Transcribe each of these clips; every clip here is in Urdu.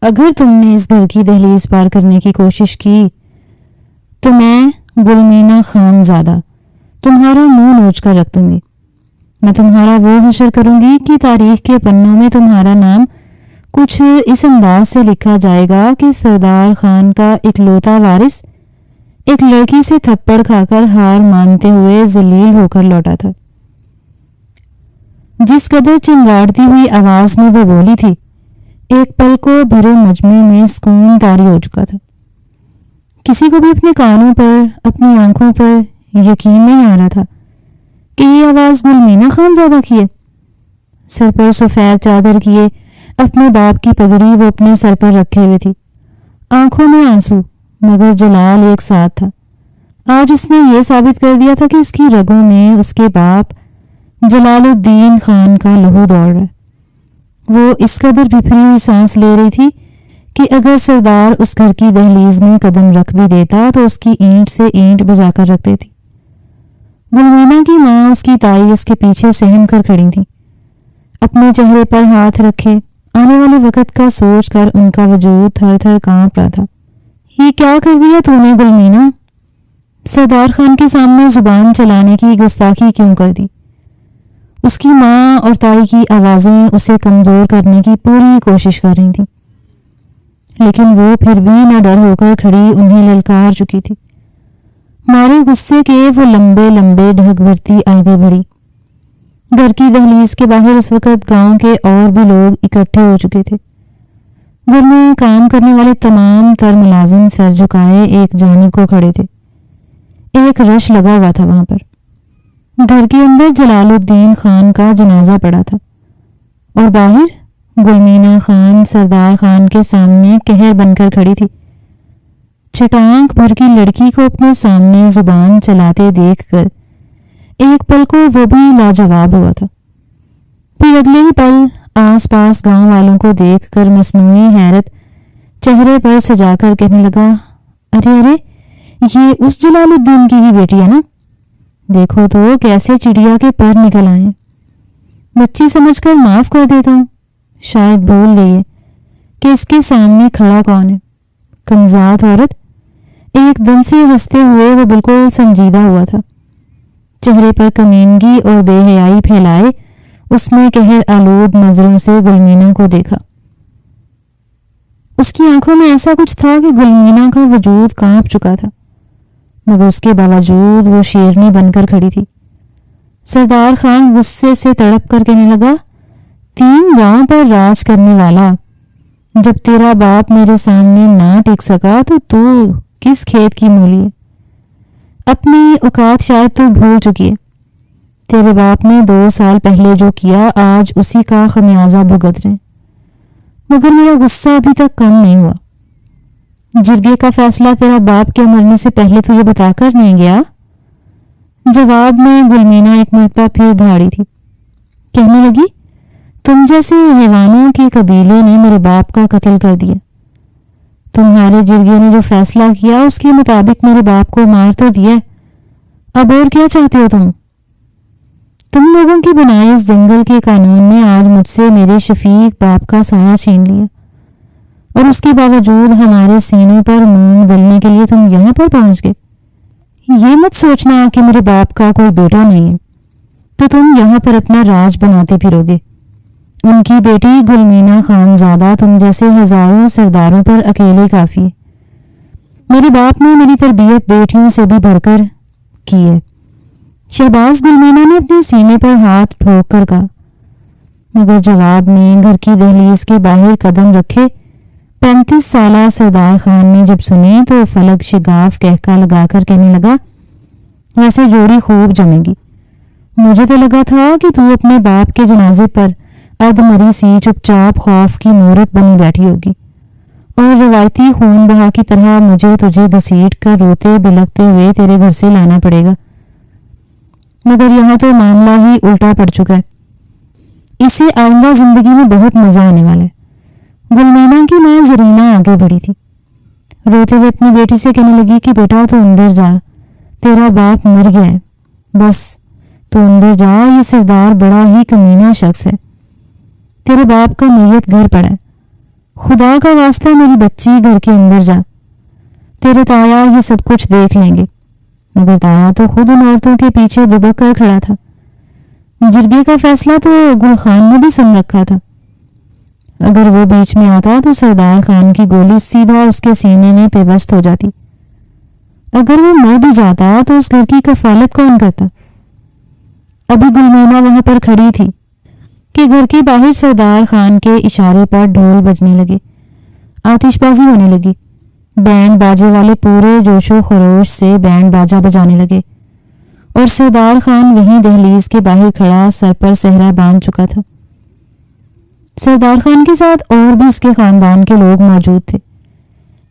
اگر تم نے اس گھر کی دہلیز پار کرنے کی کوشش کی تو میں گلمینا خان زادہ تمہارا منہ نوچ کر رکھ دوں گی۔ میں تمہارا وہ حشر کروں گی کہ تاریخ کے پنوں میں تمہارا نام کچھ اس انداز سے لکھا جائے گا کہ سردار خان کا اکلوتا وارث ایک لڑکی سے تھپڑ کھا کر ہار مانتے ہوئے ذلیل ہو کر لوٹا تھا۔ جس قدر چنگاڑتی ہوئی آواز میں وہ بولی تھی، ایک پل کو بھرے مجمع میں سکون طاری ہو چکا تھا۔ کسی کو بھی اپنے کانوں پر، اپنی آنکھوں پر یقین نہیں آ رہا تھا کہ یہ آواز گلمینا خان زادہ کی ہے۔ سر پر سفید چادر کیے اپنے باپ کی پگڑی وہ اپنے سر پر رکھے ہوئے تھی، آنکھوں میں آنسو، مگر جلال ایک ساتھ تھا۔ آج اس نے یہ ثابت کر دیا تھا کہ اس کی رگوں میں اس کے باپ جلال الدین خان کا لہو دوڑ رہا ہے۔ وہ اس قدر بھپری ہوئی سانس لے رہی تھی کہ اگر سردار اس گھر کی دہلیز میں قدم رکھ بھی دیتا تو اس کی اینٹ سے اینٹ بجا کر رکھ دیتی۔ گلمینا کی ماں، اس کی تائی اس کے پیچھے سہم کر کھڑی تھی، اپنے چہرے پر ہاتھ رکھے۔ آنے والے وقت کا سوچ کر ان کا وجود تھر تھر کانپ رہا تھا۔ یہ کیا کر دیا تو نے گلمینا؟ سردار خان کے سامنے زبان چلانے کی گستاخی کیوں کر دی؟ اس کی ماں اور تائی کی آوازیں اسے کمزور کرنے کی پوری کوشش کر رہی تھیں، لیکن وہ پھر بھی نہ ڈر ہو کر کھڑی انہیں للکار چکی تھی۔ مارے غصے کے وہ لمبے لمبے ڈھگ بھرتی آگے بڑھی۔ گھر کی دہلیز کے باہر اس وقت گاؤں کے اور بھی لوگ اکٹھے ہو چکے تھے۔ گھر میں کام کرنے والے تمام تر ملازم سر جھکائے ایک جانب کو کھڑے تھے۔ ایک رش لگا ہوا تھا وہاں پر۔ گھر کے اندر جلال الدین خان کا جنازہ پڑا تھا اور باہر گلمینا خان سردار خان کے سامنے قہر بن کر کھڑی تھی۔ چٹانک بھر کی لڑکی کو اپنے سامنے زبان چلاتے دیکھ کر ایک پل کو وہ بھی لاجواب ہوا تھا۔ پھر اگلے ہی پل آس پاس گاؤں والوں کو دیکھ کر مصنوعی حیرت چہرے پر سجا کر کہنے لگا، ارے ارے، یہ اس جلال الدین کی ہی بیٹی ہے نا؟ دیکھو تو کیسے چڑیا کے پر نکل آئے۔ بچی سمجھ کر معاف کر دیتا ہوں، شاید بھول گئی ہے کہ اس کے سامنے کھڑا کون ہے۔ کمزاد عورت۔ ایک دم سے ہنستے ہوئے وہ بالکل سنجیدہ ہوا تھا۔ چہرے پر کمینگی اور بے حیائی پھیلائے اس نے قہر آلود نظروں سے گلمینا کو دیکھا۔ اس کی آنکھوں میں ایسا کچھ تھا کہ گلمینا کا وجود کانپ چکا تھا، مگر اس کے باوجود وہ شیرنی بن کر کھڑی تھی۔ سردار خان غصے سے تڑپ کر کہنے لگا، 3 گاؤں پر راج کرنے والا، جب تیرا باپ میرے سامنے نہ ٹک سکا تو کس کھیت کی مولی ہے؟ اپنی اوقات شاید تو بھول چکی ہے۔ تیرے باپ نے 2 سال پہلے جو کیا آج اسی کا خمیازہ بھگت رہے، مگر میرا غصہ ابھی تک کم نہیں ہوا۔ جرگے کا فیصلہ تیرا باپ کے مرنے سے پہلے تجھے بتا کر نہیں گیا؟ جواب میں گلمینا ایک مرتبہ پھر دھاڑی تھی، کہنے لگی، تم جیسے حیوانوں کے قبیلے نے میرے باپ کا قتل کر دیا۔ تمہارے جرگے نے جو فیصلہ کیا اس کے مطابق میرے باپ کو مار تو دیا، اب اور کیا چاہتے ہو تم لوگوں کی بنائے اس جنگل کے قانون نے آج مجھ سے میرے شفیق باپ کا سایہ چھین لیا، اور اس کے باوجود ہمارے سینوں پر مونگ دلنے کے لیے تم یہاں پر پہنچ گئے۔ یہ مت سوچنا کہ میرے باپ کا کوئی بیٹا نہیں ہے تو تم یہاں پر اپنا راج بناتے پھرو گے۔ ان کی بیٹی گلمینا خان زادہ تم جیسے ہزاروں سرداروں پر اکیلے کافی ہے۔ میرے باپ نے میری تربیت بیٹیوں سے بھی بڑھ کر کی ہے۔ شہباز گلمینا نے اپنے سینے پر ہاتھ ٹھوک کر کہا، مگر جواب میں گھر کی دہلیز کے باہر قدم رکھے 35 سالہ سردار خان نے جب سنی تو فلک شگاف کہکا لگا کر کہنے لگا، ویسے جوڑی خوب جمے گی۔ مجھے تو لگا تھا کہ تو اپنے باپ کے جنازے پر ادمری سی چپ چاپ خوف کی مورت بنی بیٹھی ہوگی، اور روایتی خون بہا کی طرح مجھے تجھے گھسیٹ کر روتے بلکتے ہوئے تیرے گھر سے لانا پڑے گا۔ مگر یہاں تو معاملہ ہی الٹا پڑ چکا ہے، اسے آئندہ زندگی میں بہت مزہ آنے والا ہے۔ گلمینا کی ماں زرینہ آگے بڑھی تھی، روتے ہوئے اپنی بیٹی سے کہنے لگی کہ بیٹا تو اندر جا، تیرا باپ مر گیا ہے، بس تو اندر جا، یہ سردار بڑا ہی کمینہ شخص ہے، تیرے باپ کا میت گھر پڑا ہے، خدا کا واسطہ میری بچی گھر کے اندر جا، تیرے تایا یہ سب کچھ دیکھ لیں گے۔ مگر تایا تو خود ان عورتوں کے پیچھے دبک کر کھڑا تھا۔ جرگے کا فیصلہ تو گل خان نے بھی سن رکھا تھا۔ اگر وہ بیچ میں آتا تو سردار خان کی گولی سیدھا اس کے سینے میں پیوست ہو جاتی۔ اگر وہ مر بھی جاتا تو اس گھر کی کفالت کون کرتا؟ ابھی گلمینا وہاں پر کھڑی تھی کہ گھر کے باہر سردار خان کے اشارے پر ڈھول بجنے لگے، آتش بازی ہونے لگی، بینڈ باجے والے پورے جوش و خروش سے بینڈ باجا بجانے لگے، اور سردار خان وہیں دہلیز کے باہر کھڑا سر پر صحرا باندھ چکا تھا۔ سردار خان کے ساتھ اور بھی اس کے خاندان کے لوگ موجود تھے۔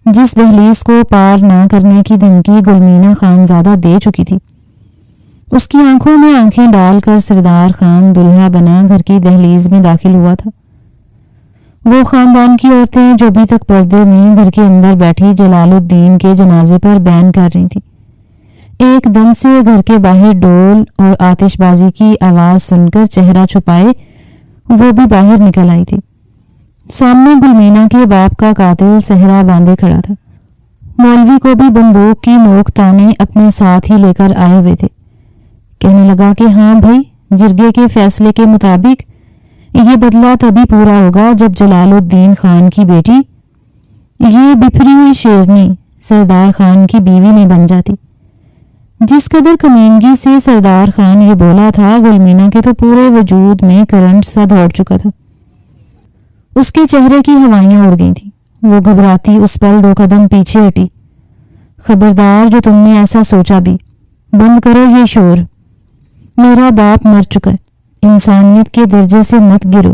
جس دہلیز کو پار نہ کرنے کی دھمکی گلمینا خان زیادہ دے چکی تھی، اس کی آنکھوں میں آنکھیں ڈال کر سردار خان دلہا بنا گھر کی دہلیز میں داخل ہوا تھا۔ وہ خاندان کی عورتیں جو ابھی تک پردے میں گھر کے اندر بیٹھی جلال الدین کے جنازے پر بیان کر رہی تھی، ایک دم سے گھر کے باہر ڈول اور آتش بازی کی آواز سن کر چہرہ چھپائے وہ بھی باہر نکل آئی تھی۔ سامنے گلمینا کے باپ کا قاتل صحرا باندھے کھڑا تھا۔ مولوی کو بھی بندوق کی نوک تانے اپنے ساتھ ہی لے کر آئے ہوئے تھے۔ کہنے لگا کہ ہاں بھائی، جرگے کے فیصلے کے مطابق یہ بدلہ تبھی پورا ہوگا جب جلال الدین خان کی بیٹی، یہ بپھری ہوئی شیرنی، سردار خان کی بیوی نہیں بن جاتی۔ جس قدر کمینگی سے سردار خان یہ بولا تھا، گلمینا کے تو پورے وجود میں کرنٹ سا دوڑ چکا تھا۔ اس کے چہرے کی ہوائیاں اڑ گئی تھیں۔ وہ گھبراتی اس پل 2 قدم پیچھے ہٹی۔ خبردار جو تم نے ایسا سوچا بھی، بند کرو یہ شور، میرا باپ مر چکا ہے، انسانیت کے درجے سے مت گرو۔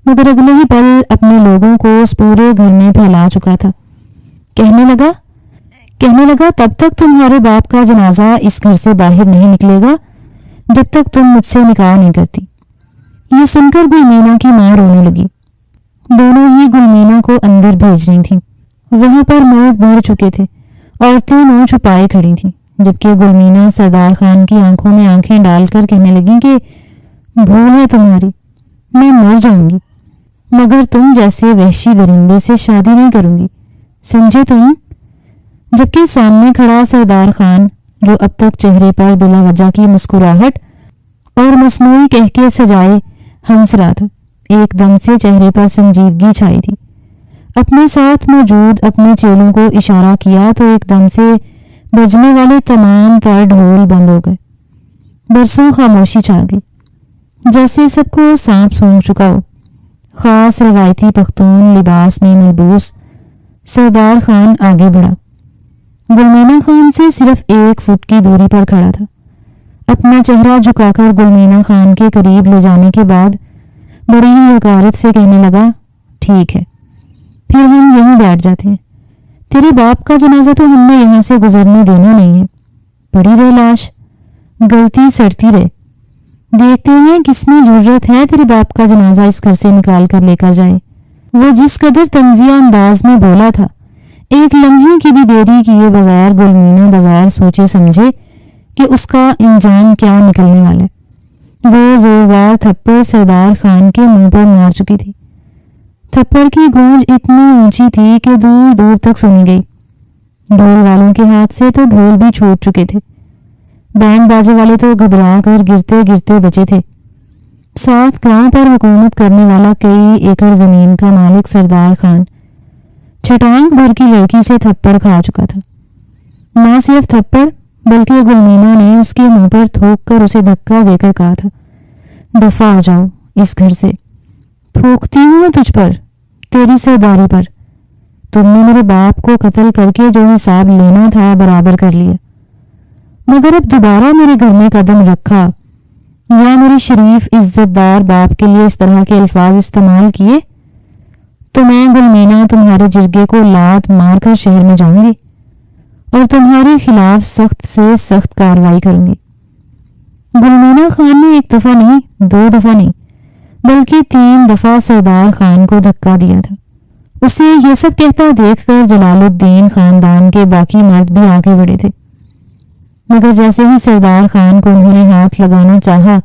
مگر اگلے ہی پل اپنے لوگوں کو اس پورے گھر میں پھیلا چکا تھا۔ کہنے لگا تب تک تمہارے باپ کا جنازہ اس گھر سے باہر نہیں نکلے گا جب تک تم مجھ سے نکاح نہیں کرتی۔ یہ سن کر گلمینا کی ماں رونے لگی۔ دونوں ہی گلمینا کو اندر بھیج رہی تھیں۔ وہاں پر مرد بڑھ چکے تھے، عورتیں منہ چھپائے کھڑی تھیں، جبکہ گلمینا سردار خان کی آنکھوں میں آنکھیں ڈال کر کہنے لگیں کہ بھول ہے تمہاری، میں مر جاؤں گی مگر تم جیسے وحشی درندے سے شادی نہیں کروں گی، سمجھے تم؟ جبکہ سامنے کھڑا سردار خان، جو اب تک چہرے پر بلا وجہ کی مسکراہٹ اور مصنوعی کہکے سجائے ہنس رہا تھا، ایک دم سے چہرے پر سنجیدگی چھائی تھی۔ اپنے ساتھ موجود اپنے چیلوں کو اشارہ کیا تو ایک دم سے بجنے والے تمام تر ڈھول بند ہو گئے۔ برسوں خاموشی چھا گئی، جیسے سب کو سانپ سونگھ چکا ہو۔ خاص روایتی پختون لباس میں ملبوس سردار خان آگے بڑھا۔ گلمینا خان سے صرف 1 فٹ کی دوری پر کھڑا تھا۔ اپنا چہرہ جھکا کر گلمینا خان کے قریب لے جانے کے بعد بڑی ہی حقارت سے کہنے لگا، ٹھیک ہے، پھر ہم یہیں بیٹھ جاتے ہیں۔ تیرے باپ کا جنازہ تو ہم نے یہاں سے گزرنے دینا نہیں ہے۔ پڑی رہے لاش، گلتی سڑتی رہے، دیکھتے ہیں کس میں ضرورت ہے تیرے باپ کا جنازہ اس گھر سے نکال کر لے کر جائے۔ وہ جس قدر طنزیہ انداز میں بولا تھا، ایک لمحے کی بھی دیری کیے بغیر گلمینا بغیر سوچے سمجھے کہ اس کا انجام کیا نکلنے والا ہے، وہ زوردار تھپڑ سردار خان کے منہ پر مار چکی تھی۔ تھپڑ کی گونج اتنی اونچی تھی کہ دور دور تک سنی گئی۔ ڈھول والوں کے ہاتھ سے تو ڈھول بھی چھوٹ چکے تھے، بینڈ باجے والے تو گھبرا کر گرتے گرتے بچے تھے۔ ساتھ گاؤں پر حکومت کرنے والا کئی ایکڑ زمین کا مالک سردار خان چھٹانگ بھر کی لڑکی سے تھپڑ کھا چکا تھا۔ نہ صرف تھپڑ بلکہ گلمینا نے اس کے منہ پر تھوک کر اسے دھکا دے کر کہا تھا، دفع ہو جاؤ اس گھر سے، تھوکتی ہوں میں تجھ پر، تیری سرداری پر۔ تم نے میرے باپ کو قتل کر کے جو حساب لینا تھا برابر کر لیا، مگر اب دوبارہ میرے گھر میں قدم رکھا یا میرے شریف عزت دار باپ کے لیے اس طرح کے الفاظ استعمال کیے تو میں گلمینا تمہارے جرگے کو لات مار کر شہر میں جاؤں گی اور تمہارے خلاف سخت سے سخت کارروائی کروں گی۔ گلمینا خان نے 1 دفعہ نہیں، 2 دفعہ نہیں، بلکہ 3 دفعہ سردار خان کو دھکا دیا تھا۔ اسے یہ سب کہتا دیکھ کر جلال الدین خاندان کے باقی مرد بھی آگے بڑھے تھے، مگر جیسے ہی سردار خان کو انہوں نے ہاتھ لگانا چاہا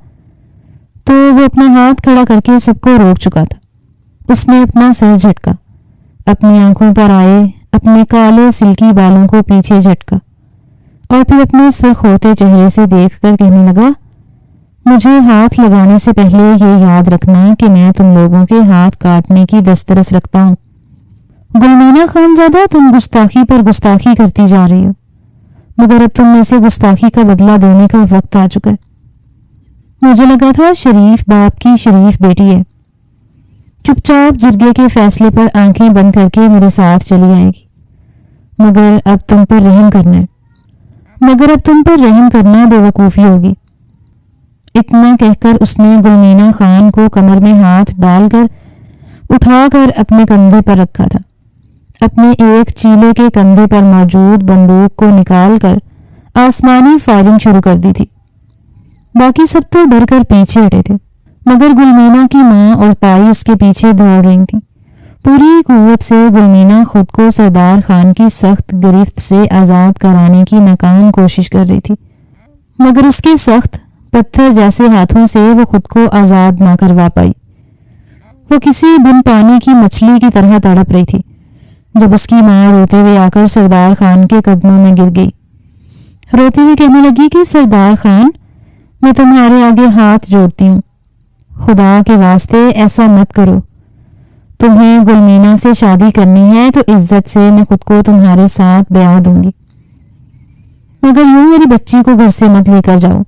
تو وہ اپنا ہاتھ کھڑا کر کے سب کو روک چکا تھا۔ اس نے اپنا سر جھٹکا، اپنی آنکھوں پر آئے اپنے کالے سلکی بالوں کو پیچھے جھٹکا اور پھر اپنے سرخ ہوتے چہرے سے دیکھ کر کہنے لگا، مجھے ہاتھ لگانے سے پہلے یہ یاد رکھنا کہ میں تم لوگوں کے ہاتھ کاٹنے کی دسترس رکھتا ہوں۔ گلمینا خانزادہ، تم گستاخی پر گستاخی کرتی جا رہی ہو، مگر اب تم میں سے گستاخی کا بدلہ دینے کا وقت آ چکا ہے۔ مجھے لگا تھا شریف باپ کی شریف بیٹی ہے، چپ چاپ جرگے کے فیصلے پر آنکھیں بند کر کے میرے ساتھ چلی آئے گی، مگر اب تم پر رحم کرنا بے وقوفی ہوگی۔ اتنا کہہ کر اس نے گلمینا خان کو کمر میں ہاتھ ڈال کر اٹھا کر اپنے کندھے پر رکھا تھا۔ اپنے ایک چیلے کے کندھے پر موجود بندوق کو نکال کر آسمانی فائرنگ شروع کر دی تھی۔ باقی سب تو ڈر کر پیچھے ہٹے تھے، مگر گلمینا کی ماں اور تائی اس کے پیچھے دوڑ رہی تھیں۔ پوری قوت سے گلمینا خود کو سردار خان کی سخت گرفت سے آزاد کرانے کی ناکام کوشش کر رہی تھی، مگر اس کے سخت پتھر جیسے ہاتھوں سے وہ خود کو آزاد نہ کروا پائی۔ وہ کسی بن پانی کی مچھلی کی طرح تڑپ رہی تھی جب اس کی ماں روتے ہوئے آ کر سردار خان کے قدموں میں گر گئی، روتے ہوئے کہنے لگی کہ سردار خان، میں تمہارے آگے ہاتھ جوڑتی ہوں، خدا کے واسطے ایسا مت کرو۔ تمہیں گلمینا سے شادی کرنی ہے تو عزت سے میں خود کو تمہارے ساتھ بیاہ دوں گی، مگر یوں میری بچی کو گھر سے مت لے کر جاؤ،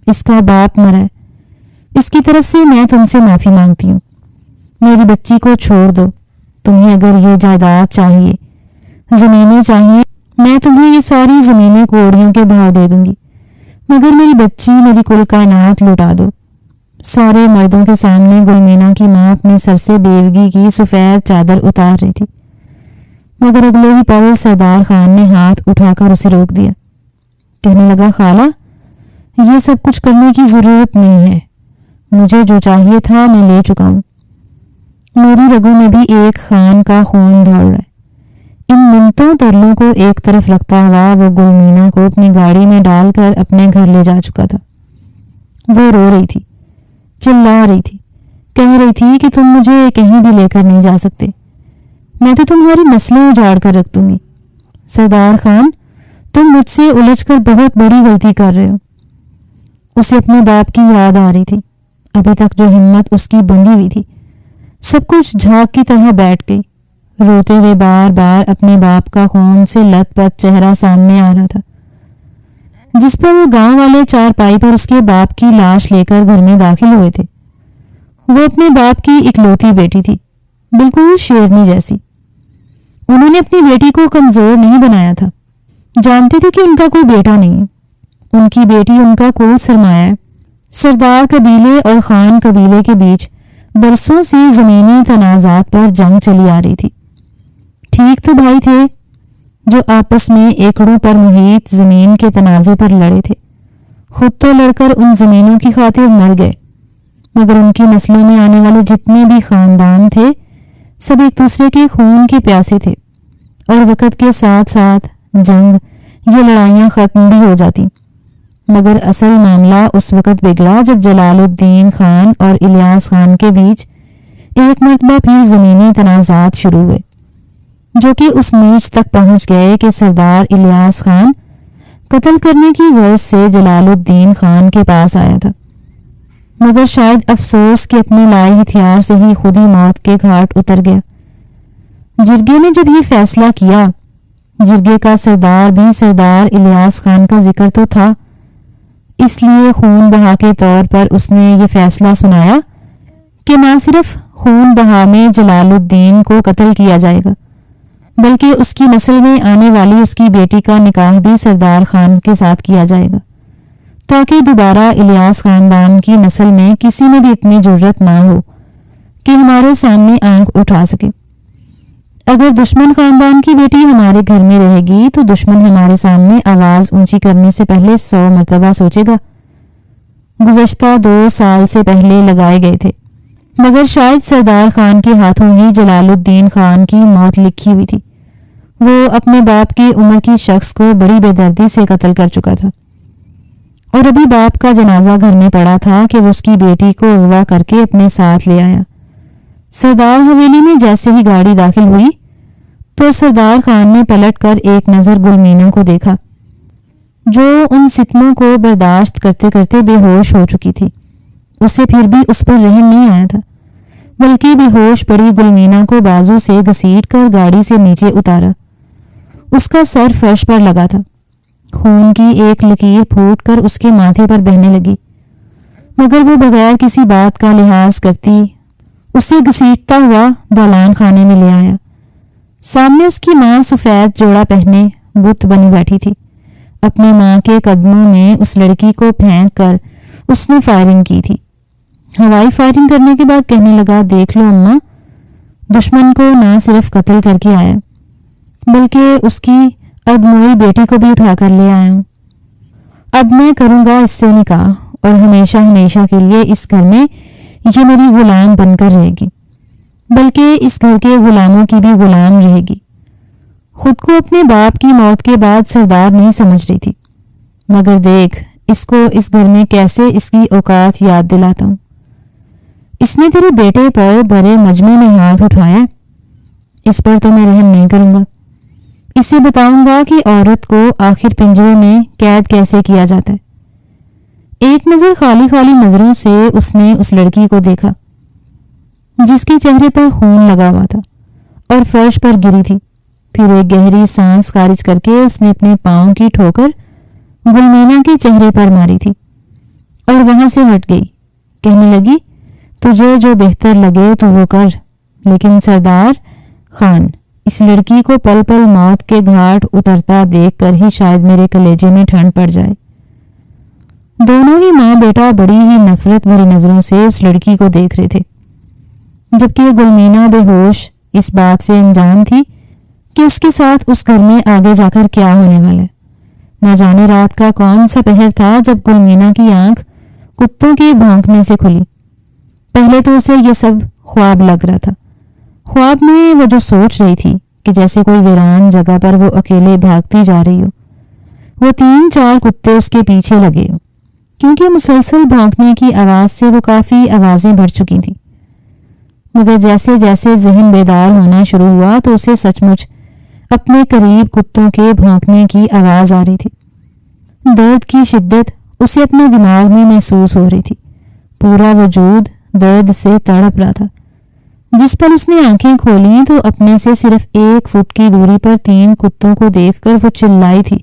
اس کا باپ مرا ہے، اس کی طرف سے میں تم سے معافی مانگتی ہوں، میری بچی کو چھوڑ دو۔ تمہیں اگر یہ جائیداد چاہیے، زمینیں چاہیے، میں تمہیں یہ ساری زمینیں کوڑیوں کے بھاؤ دے دوں گی، مگر میری بچی، میری کل کائنات لوٹا دو۔ سارے مردوں کے سامنے گلمینا کی ماں اپنے سر سے بیوگی کی سفید چادر اتار رہی تھی، مگر اگلے ہی پل سردار خان نے ہاتھ اٹھا کر اسے روک دیا۔ کہنے لگا، خالہ، یہ سب کچھ کرنے کی ضرورت نہیں ہے، مجھے جو چاہیے تھا میں لے چکا ہوں۔ میری رگوں میں بھی ایک خان کا خون دوڑ رہا ہے۔ ان منتوں ترلوں کو ایک طرف رکھتا ہوا وہ گلمینا کو اپنی گاڑی میں ڈال کر اپنے گھر لے جا چکا تھا۔ وہ رو رہی تھی، چلا رہی تھی، کہہ رہی تھی کہ تم مجھے کہیں بھی لے کر نہیں جا سکتے، میں تو تمہاری نسلیں اجاڑ کر رکھ دوں گی۔ سردار خان، تم مجھ سے الجھ کر بہت بڑی غلطی کر رہے ہو۔ اسے اپنے باپ کی یاد آ رہی تھی، ابھی تک جو ہمت اس کی بندھی ہوئی تھی سب کچھ جھاگ کی طرح بیٹھ گئی۔ روتے ہوئے بار بار اپنے باپ کا خون سے لت پت چہرہ سامنے آ رہا تھا، جس پر وہ گاؤں والے چارپائی پر اس کے باپ کی لاش لے کر گھر میں داخل ہوئے تھے۔ وہ اپنے باپ کی اکلوتی بیٹی تھی، بالکل شیرنی جیسی۔ انہوں نے اپنی بیٹی کو کمزور نہیں بنایا تھا، جانتے تھے کہ ان کا کوئی بیٹا نہیں ہے، ان کی بیٹی ان کا کل سرمایہ ہے۔ سردار قبیلے اور خان قبیلے کے بیچ برسوں سے زمینی تنازعات پر جنگ چلی آ رہی تھی۔ ٹھیک تو بھائی تھے جو آپس میں ایکڑوں پر محیط زمین کے تنازع پر لڑے تھے، خود تو لڑ کر ان زمینوں کی خاطر مر گئے، مگر ان کی نسلوں میں آنے والے جتنے بھی خاندان تھے سب ایک دوسرے کے خون کے پیاسے تھے، اور وقت کے ساتھ ساتھ جنگ یہ لڑائیاں ختم بھی ہو جاتی۔ مگر اصل معاملہ اس وقت بگڑا جب جلال الدین خان اور الیاس خان کے بیچ ایک مرتبہ پھر زمینی تنازعات شروع ہوئے، جو کہ اس نیچ تک پہنچ گئے کہ سردار الیاس خان قتل کرنے کی غرض سے جلال الدین خان کے پاس آیا تھا، مگر شاید افسوس کہ اپنے لائے ہتھیار سے ہی خود ہی موت کے گھاٹ اتر گیا۔ جرگے میں جب یہ فیصلہ کیا، جرگے کا سردار بھی سردار الیاس خان کا ذکر تو تھا، اس لیے خون بہا کے طور پر اس نے یہ فیصلہ سنایا کہ نہ صرف خون بہا میں جلال الدین کو قتل کیا جائے گا، بلکہ اس کی نسل میں آنے والی اس کی بیٹی کا نکاح بھی سردار خان کے ساتھ کیا جائے گا، تاکہ دوبارہ الیاس خاندان کی نسل میں کسی میں بھی اتنی جرت نہ ہو کہ ہمارے سامنے آنکھ اٹھا سکے۔ اگر دشمن خاندان کی بیٹی ہمارے گھر میں رہے گی تو دشمن ہمارے سامنے آواز اونچی کرنے سے پہلے 100 مرتبہ سوچے گا۔ گزشتہ 2 سال سے پہلے لگائے گئے تھے، مگر شاید سردار خان کے ہاتھوں ہی جلال الدین خان کی موت لکھی ہوئی تھی۔ وہ اپنے باپ کی عمر کی شخص کو بڑی بے دردی سے قتل کر چکا تھا، اور ابھی باپ کا جنازہ گھر میں پڑا تھا کہ وہ اس کی بیٹی کو اغوا کر کے اپنے ساتھ لے آیا۔ سردار حویلی میں جیسے ہی گاڑی داخل ہوئی، تو سردار خان نے پلٹ کر ایک نظر گلمینا کو دیکھا جو ان ستموں کو برداشت کرتے کرتے بے ہوش ہو چکی تھی۔ اسے پھر بھی اس پر رحم نہیں آیا تھا، بلکہ بے ہوش پڑی گلمینا کو بازو سے گھسیٹ کر گاڑی سے نیچے اتارا۔ اس کا سر فرش پر لگا تھا، خون کی ایک لکیر پھوٹ کر اس کے ماتھے پر بہنے لگی، مگر وہ بغیر کسی بات کا لحاظ کرتی اسے گھسیٹتا ہوا دالان خانے میں لے آیا۔ سامنے اس کی ماں سفید جوڑا پہنے بت بنی بیٹھی تھی۔ اپنی ماں کے قدموں میں اس لڑکی کو پھینک کر اس نے فائرنگ کی تھی۔ ہوائی فائرنگ کرنے کے بعد کہنے لگا، دیکھ لو اماں، دشمن کو نہ صرف قتل کر کے آیا بلکہ اس کی ادموئی بیٹی کو بھی اٹھا کر لے آیا ہوں۔ اب میں کروں گا اس سے نکاح اور ہمیشہ ہمیشہ کے لیے اس گھر میں یہ میری غلام بن کر رہے گی، بلکہ اس گھر کے غلاموں کی بھی غلام رہے گی۔ خود کو اپنے باپ کی موت کے بعد سردار نہیں سمجھ رہی تھی، مگر دیکھ اس کو اس گھر میں کیسے اس کی اوقات یاد دلاتا ہوں۔ اس نے تیرے بیٹے پر بڑے مجمع میں ہاتھ اٹھایا، اس پر تو میں رحم نہیں کروں گا۔ اسے بتاؤں گا کہ عورت کو آخر پنجرے میں قید کیسے کیا جاتا ہے۔ ایک نظر خالی خالی نظروں سے اس نے اس لڑکی کو دیکھا جس کے چہرے پر خون لگا ہوا تھا اور فرش پر گری تھی۔ پھر ایک گہری سانس خارج کر کے اس نے اپنے پاؤں کی ٹھوکر گلمینا کے چہرے پر ماری تھی اور وہاں سے ہٹ گئی۔ کہنے لگی، تجھے جو بہتر لگے تو وہ کر، لیکن سردار خان، اس لڑکی کو پل پل موت کے گھاٹ اترتا دیکھ کر ہی شاید میرے کلیجے میں ٹھنڈ پڑ جائے۔ دونوں ہی ماں بیٹا بڑی ہی نفرت بھری نظروں سے اس لڑکی کو دیکھ رہے تھے، جبکہ گلمینا بے ہوش اس بات سے انجان تھی کہ اس کے ساتھ اس گھر میں آگے جا کر کیا ہونے والا ہے۔ نہ جانے رات کا کون سا پہر تھا جب گلمینا کی آنکھ کتوں کے بھونکنے سے کھلی۔ پہلے تو اسے یہ سب خواب لگ رہا تھا۔ خواب میں وہ جو سوچ رہی تھی کہ جیسے کوئی ویران جگہ پر وہ اکیلے بھاگتی جا رہی ہو، وہ 3-4 کتے اس کے پیچھے لگے ہو، کیونکہ مسلسل بھونکنے کی آواز سے وہ کافی آوازیں بڑھ چکی تھیں۔ مگر جیسے جیسے ذہن بیدار ہونا شروع ہوا تو اسے سچ مچ اپنے قریب کتوں کے بھونکنے کی آواز آ رہی تھی۔ درد کی شدت اسے اپنے دماغ میں محسوس ہو رہی تھی۔ پورا وجود درد سے تڑپ رہا تھا۔ جس پر اس نے آنکھیں کھولیں تو اپنے سے صرف 1 فٹ کی دوری پر 3 کتوں کو دیکھ کر وہ چلائی تھی،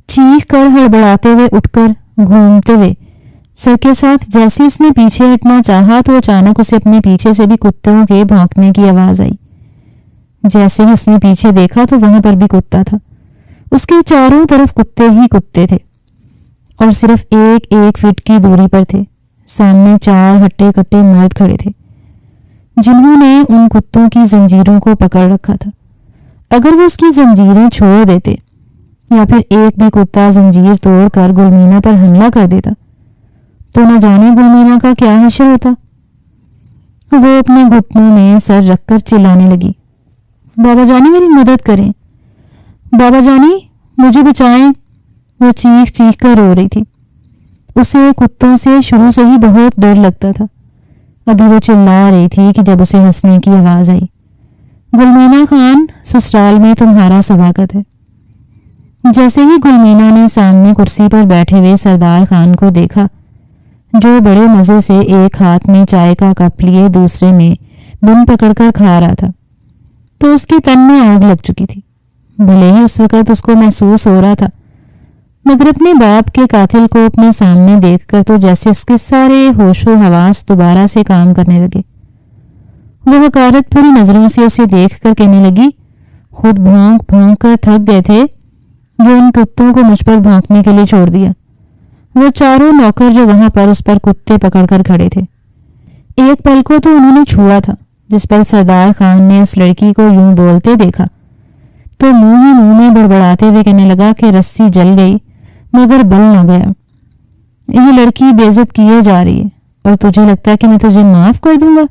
چیخ کر ہڑبڑاتے ہوئے اٹھ کر گھومتے ہوئے سر کے ساتھ۔ جیسے اس نے پیچھے ہٹنا چاہا تو اچانک اسے اپنے پیچھے سے بھی کتوں کے بھونکنے کی آواز آئی۔ جیسے ہی اس نے پیچھے دیکھا تو وہاں پر بھی کتا تھا۔ اس کے چاروں طرف کتے ہی کتے تھے اور صرف 1 فٹ کی دوری پر تھے۔ سامنے 4 ہٹے کٹے مرد کھڑے تھے جنہوں نے ان کتوں کی زنجیروں کو پکڑ رکھا تھا۔ اگر وہ اس کی زنجیریں چھوڑ دیتے یا پھر ایک بھی کتا زنجیر توڑ کر گلمینا پر حملہ کر دیتا تو نہ جانے گلمینا کا کیا حشر ہوتا۔ وہ اپنے گھٹنوں میں سر رکھ کر چلانے لگی، بابا جانی میری مدد کریں، بابا جانی مجھے بچائیں۔ وہ چیخ چیخ کر رو رہی تھی۔ اسے کتوں سے شروع سے ہی بہت ڈر لگتا تھا۔ ابھی وہ چلا رہی تھی کہ جب اسے ہنسنے کی آواز آئی، گلمینا خان، سسرال میں تمہارا سواگت ہے۔ جیسے ہی گلمینا نے سامنے کرسی پر بیٹھے ہوئے سردار خان کو دیکھا جو بڑے مزے سے ایک ہاتھ میں چائے کا کپ لیے دوسرے میں بن پکڑ کر کھا رہا تھا، تو اس کے تن میں آگ لگ چکی تھی۔ بھلے ہی اس وقت اس کو محسوس ہو رہا تھا، مگر اپنے باپ کے قاتل کو اپنے سامنے دیکھ کر تو جیسے اس کے سارے ہوش و حواس دوبارہ سے کام کرنے لگے۔ وہ حقارت بھری نظروں سے اسے دیکھ کر کہنے لگی، خود بھونک بھونک کر تھک گئے تھے جو ان کتوں کو مجھ پر بھونکنے کے لیے چھوڑ دیا۔ وہ چاروں نوکر جو وہاں پر اس پر کتے پکڑ کر کھڑے تھے، ایک پل کو تو انہوں نے چھوا تھا جس پر سردار خان نے اس لڑکی کو یوں بولتے دیکھا تو منہ ہی منہ میں بڑبڑاتے ہوئے کہنے لگا کہ رسی جل گئی مگر بل نہ گیا۔ یہ لڑکی بے عزت کیے جا رہی ہے اور تجھے لگتا ہے کہ میں تجھے معاف کر دوں گا؟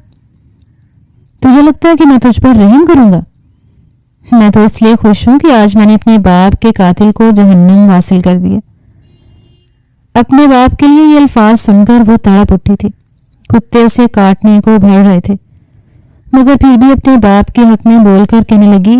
تجھے لگتا ہے کہ میں تجھ پر رحم کروں گا؟ میں تو اس لیے خوش ہوں کہ آج میں نے اپنے باپ کے قاتل کو جہنم حاصل کر دیا۔ اپنے باپ کے لیے یہ الفاظ سن کر وہ تڑپ اٹھی تھی۔ کتے اسے کاٹنے کو بھڑ رہے تھے، مگر پھر بھی اپنے باپ کے حق میں بول کر کہنے لگی،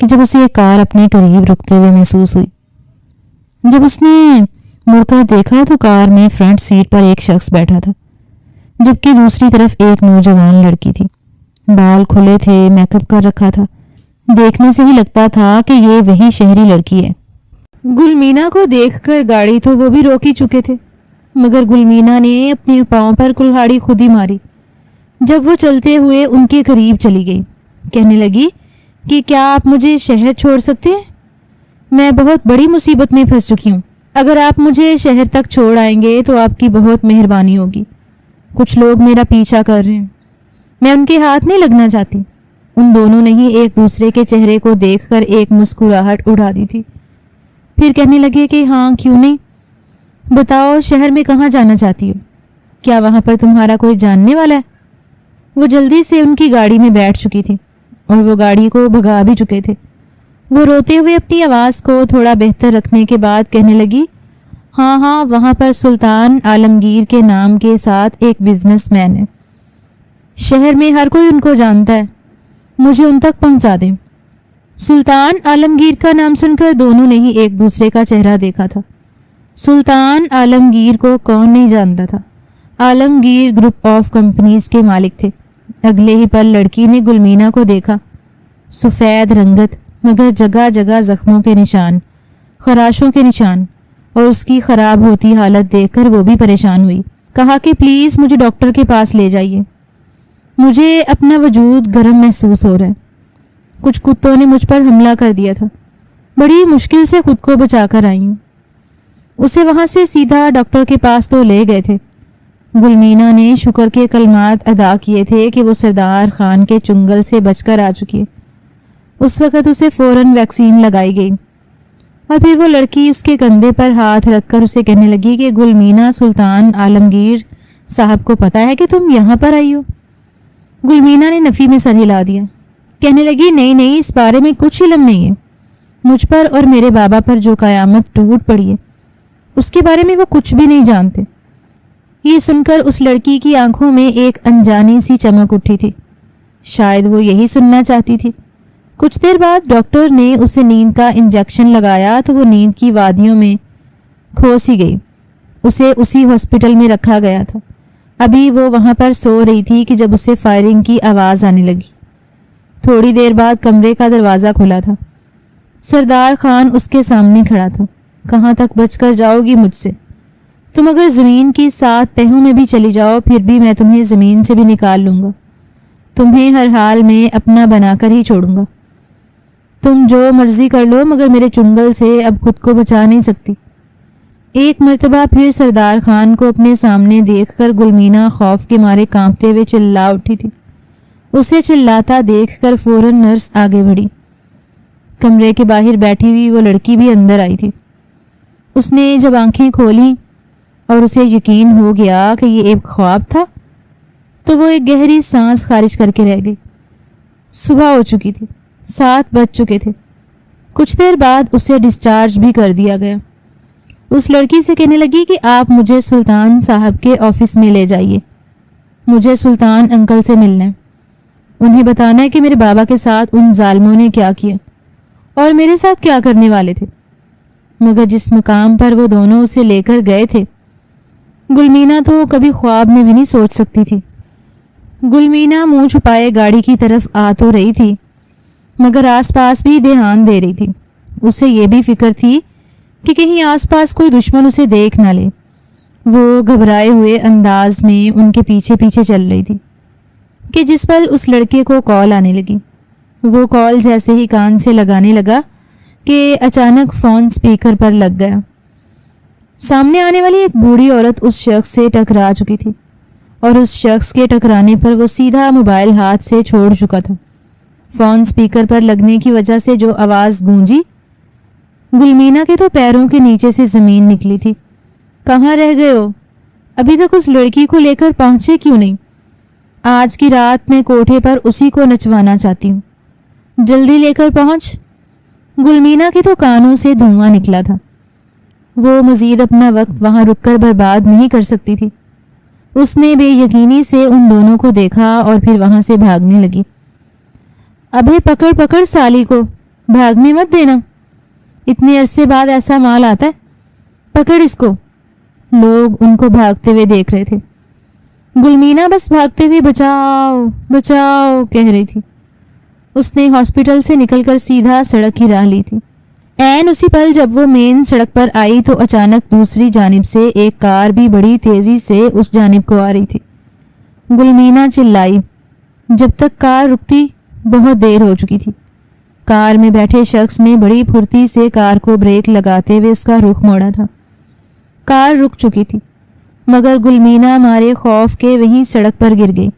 کہ جب اسے ایک کار اپنے قریب رکتے ہوئے محسوس ہوئی۔ جب اس نے مڑ کر دیکھا تو کار میں فرنٹ سیٹ پر ایک شخص بیٹھا تھا، جبکہ دوسری طرف ایک نوجوان لڑکی تھی۔ بال کھلے تھے، میک اپ کر رکھا تھا، دیکھنے سے ہی لگتا تھا کہ یہ وہی شہری لڑکی ہے۔ گلمینا کو دیکھ کر گاڑی تو وہ بھی روک ہی چکے تھے، مگر گلمینا نے اپنے پاؤں پر کلہاڑی خود ہی ماری جب وہ چلتے ہوئے ان کے قریب چلی گئی۔ کہنے لگی کہ کیا آپ مجھے شہر چھوڑ سکتے ہیں؟ میں بہت بڑی مصیبت میں پھنس چکی ہوں۔ اگر آپ مجھے شہر تک چھوڑ آئیں گے تو آپ کی بہت مہربانی ہوگی۔ کچھ لوگ میرا پیچھا کر رہے ہیں، میں ان کے ہاتھ نہیں لگنا چاہتی۔ ان دونوں نے ہی ایک دوسرے کے چہرے کو دیکھ کر ایک مسکراہٹ اڑا دی تھی۔ پھر کہنے لگے کہ ہاں کیوں نہیں، بتاؤ شہر میں کہاں جانا چاہتی ہو؟ کیا وہاں پر تمہارا کوئی جاننے والا ہے؟ وہ جلدی سے ان کی گاڑی میں بیٹھ چکی تھی اور وہ گاڑی کو بھگا بھی چکے تھے۔ وہ روتے ہوئے اپنی آواز کو تھوڑا بہتر رکھنے کے بعد کہنے لگی، ہاں وہاں پر سلطان عالمگیر کے نام کے ساتھ ایک بزنس مین ہے، شہر میں ہر کوئی ان کو جانتا ہے، مجھے ان تک پہنچا دیں۔ سلطان عالمگیر کا نام سن کر دونوں نے ہی ایک دوسرے کا چہرہ دیکھا تھا۔ سلطان عالمگیر کو کون نہیں جانتا تھا؟ عالمگیر گروپ آف کمپنیز کے مالک تھے۔ اگلے ہی پل لڑکی نے گلمینا کو دیکھا، سفید رنگت مگر جگہ جگہ زخموں کے نشان، خراشوں کے نشان، اور اس کی خراب ہوتی حالت دیکھ کر وہ بھی پریشان ہوئی۔ کہا کہ پلیز مجھے ڈاکٹر کے پاس لے جائیے، مجھے اپنا وجود گرم محسوس ہو رہا ہے، کچھ کتوں نے مجھ پر حملہ کر دیا تھا، بڑی مشکل سے خود کو بچا کر آئی ہوں۔ اسے وہاں سے سیدھا ڈاکٹر کے پاس تو لے گئے تھے۔ گلمینا نے شکر کے کلمات ادا کیے تھے کہ وہ سردار خان کے چنگل سے بچ کر آ چکی ہے۔ اس وقت اسے فوراً ویکسین لگائی گئی اور پھر وہ لڑکی اس کے کندھے پر ہاتھ رکھ کر اسے کہنے لگی کہ گلمینا، سلطان عالمگیر صاحب کو پتہ ہے کہ تم یہاں پر آئی ہو؟ گلمینا نے نفی میں سر ہلا دیا، کہنے لگی نہیں، اس بارے میں کچھ علم نہیں ہے مجھ پر، اور میرے بابا پر جو قیامت ٹوٹ پڑی ہے اس کے بارے میں وہ کچھ بھی نہیں جانتے۔ یہ سن کر اس لڑکی کی آنکھوں میں ایک انجانی سی چمک اٹھی تھی، شاید وہ یہی سننا چاہتی تھی۔ کچھ دیر بعد ڈاکٹر نے اسے نیند کا انجیکشن لگایا تو وہ نیند کی وادیوں میں کھو سی گئی۔ اسے اسی ہاسپٹل میں رکھا گیا تھا۔ ابھی وہ وہاں پر سو رہی تھی کہ جب اسے فائرنگ کی آواز آنے لگی۔ تھوڑی دیر بعد کمرے کا دروازہ کھلا تھا۔ سردار خان اس کے سامنے کھڑا تھا۔ کہاں تک بچ کر جاؤ گی مجھ سے؟ تم اگر زمین کی 7 تہوں میں بھی چلی جاؤ پھر بھی میں تمہیں زمین سے بھی نکال لوں گا، تمہیں ہر حال میں اپنا بنا کر ہی چھوڑوں گا۔ تم جو مرضی کر لو مگر میرے چنگل سے اب خود کو بچا نہیں سکتی۔ ایک مرتبہ پھر سردار خان کو اپنے سامنے دیکھ کر گلمینا خوف کے مارے کانپتے ہوئے چلا اٹھی تھی۔ اسے چلاتا دیکھ کر فوراً نرس آگے بڑھی۔ کمرے کے باہر بیٹھی ہوئی وہ لڑکی بھی اندر آئی تھی۔ اس نے جب آنکھیں کھولیں اور اسے یقین ہو گیا کہ یہ ایک خواب تھا تو وہ ایک گہری سانس خارج کر کے رہ گئی۔ صبح ہو چکی تھی، 7 بج چکے تھے۔ کچھ دیر بعد اسے ڈسچارج بھی کر دیا گیا۔ اس لڑکی سے کہنے لگی کہ آپ مجھے سلطان صاحب کے آفس میں لے جائیے، مجھے سلطان انکل سے ملنا ہے، انہیں بتانا ہے کہ میرے بابا کے ساتھ ان ظالموں نے کیا کیا اور میرے ساتھ کیا کرنے والے تھے۔ مگر جس مقام پر وہ دونوں اسے لے کر گئے تھے گلمینا تو کبھی خواب میں بھی نہیں سوچ سکتی تھی۔ گلمینا منہ چھپائے گاڑی کی طرف آ تو رہی تھی مگر آس پاس بھی دھیان دے رہی تھی۔ اسے یہ بھی فکر تھی کہ کہیں آس پاس کوئی دشمن اسے دیکھ نہ لے۔ وہ گھبرائے ہوئے انداز میں ان کے پیچھے پیچھے چل رہی تھی کہ جس پل اس لڑکے کو کال آنے لگی۔ وہ کال جیسے ہی کان سے لگانے لگا کہ اچانک فون سپیکر پر لگ گیا۔ سامنے آنے والی ایک بوڑھی عورت اس شخص سے ٹکرا چکی تھی اور اس شخص کے ٹکرانے پر وہ سیدھا موبائل ہاتھ سے چھوڑ چکا تھا۔ فون سپیکر پر لگنے کی وجہ سے جو آواز گونجی، گلمینا کے تو پیروں کے نیچے سے زمین نکلی تھی۔ کہاں رہ گئے ہو؟ ابھی تک اس لڑکی کو لے کر پہنچے کیوں نہیں؟ آج کی رات میں کوٹھے پر اسی کو نچوانا چاہتی ہوں، جلدی لے کر پہنچ۔ گلمینا کے تو کانوں سے دھواں نکلا تھا۔ وہ مزید اپنا وقت وہاں رک کر برباد نہیں کر سکتی تھی۔ اس نے بے یقینی سے ان دونوں کو دیکھا اور پھر وہاں سے بھاگنے لگی۔ ابے پکڑ سالی کو، بھاگنے مت دینا، اتنے عرصے بعد ایسا مال آتا ہے، پکڑ اس کو۔ لوگ ان کو بھاگتے ہوئے دیکھ رہے تھے۔ گلمینا بس بھاگتے ہوئے بچاؤ بچاؤ کہہ رہی تھی۔ اس نے ہاسپٹل سے نکل کر سیدھا سڑک کی راہ لی تھی۔ عین اسی پل جب وہ مین سڑک پر آئی تو اچانک دوسری جانب سے ایک کار بھی بڑی تیزی سے اس جانب کو آ رہی تھی۔ گلمینا چلائی۔ جب تک کار رکتی بہت دیر ہو چکی تھی۔ کار میں بیٹھے شخص نے بڑی پھرتی سے کار کو بریک لگاتے ہوئے اس کا رخ موڑا تھا۔ کار رک چکی تھی مگر گلمینا مارے خوف کے وہیں سڑک پر گر گئی۔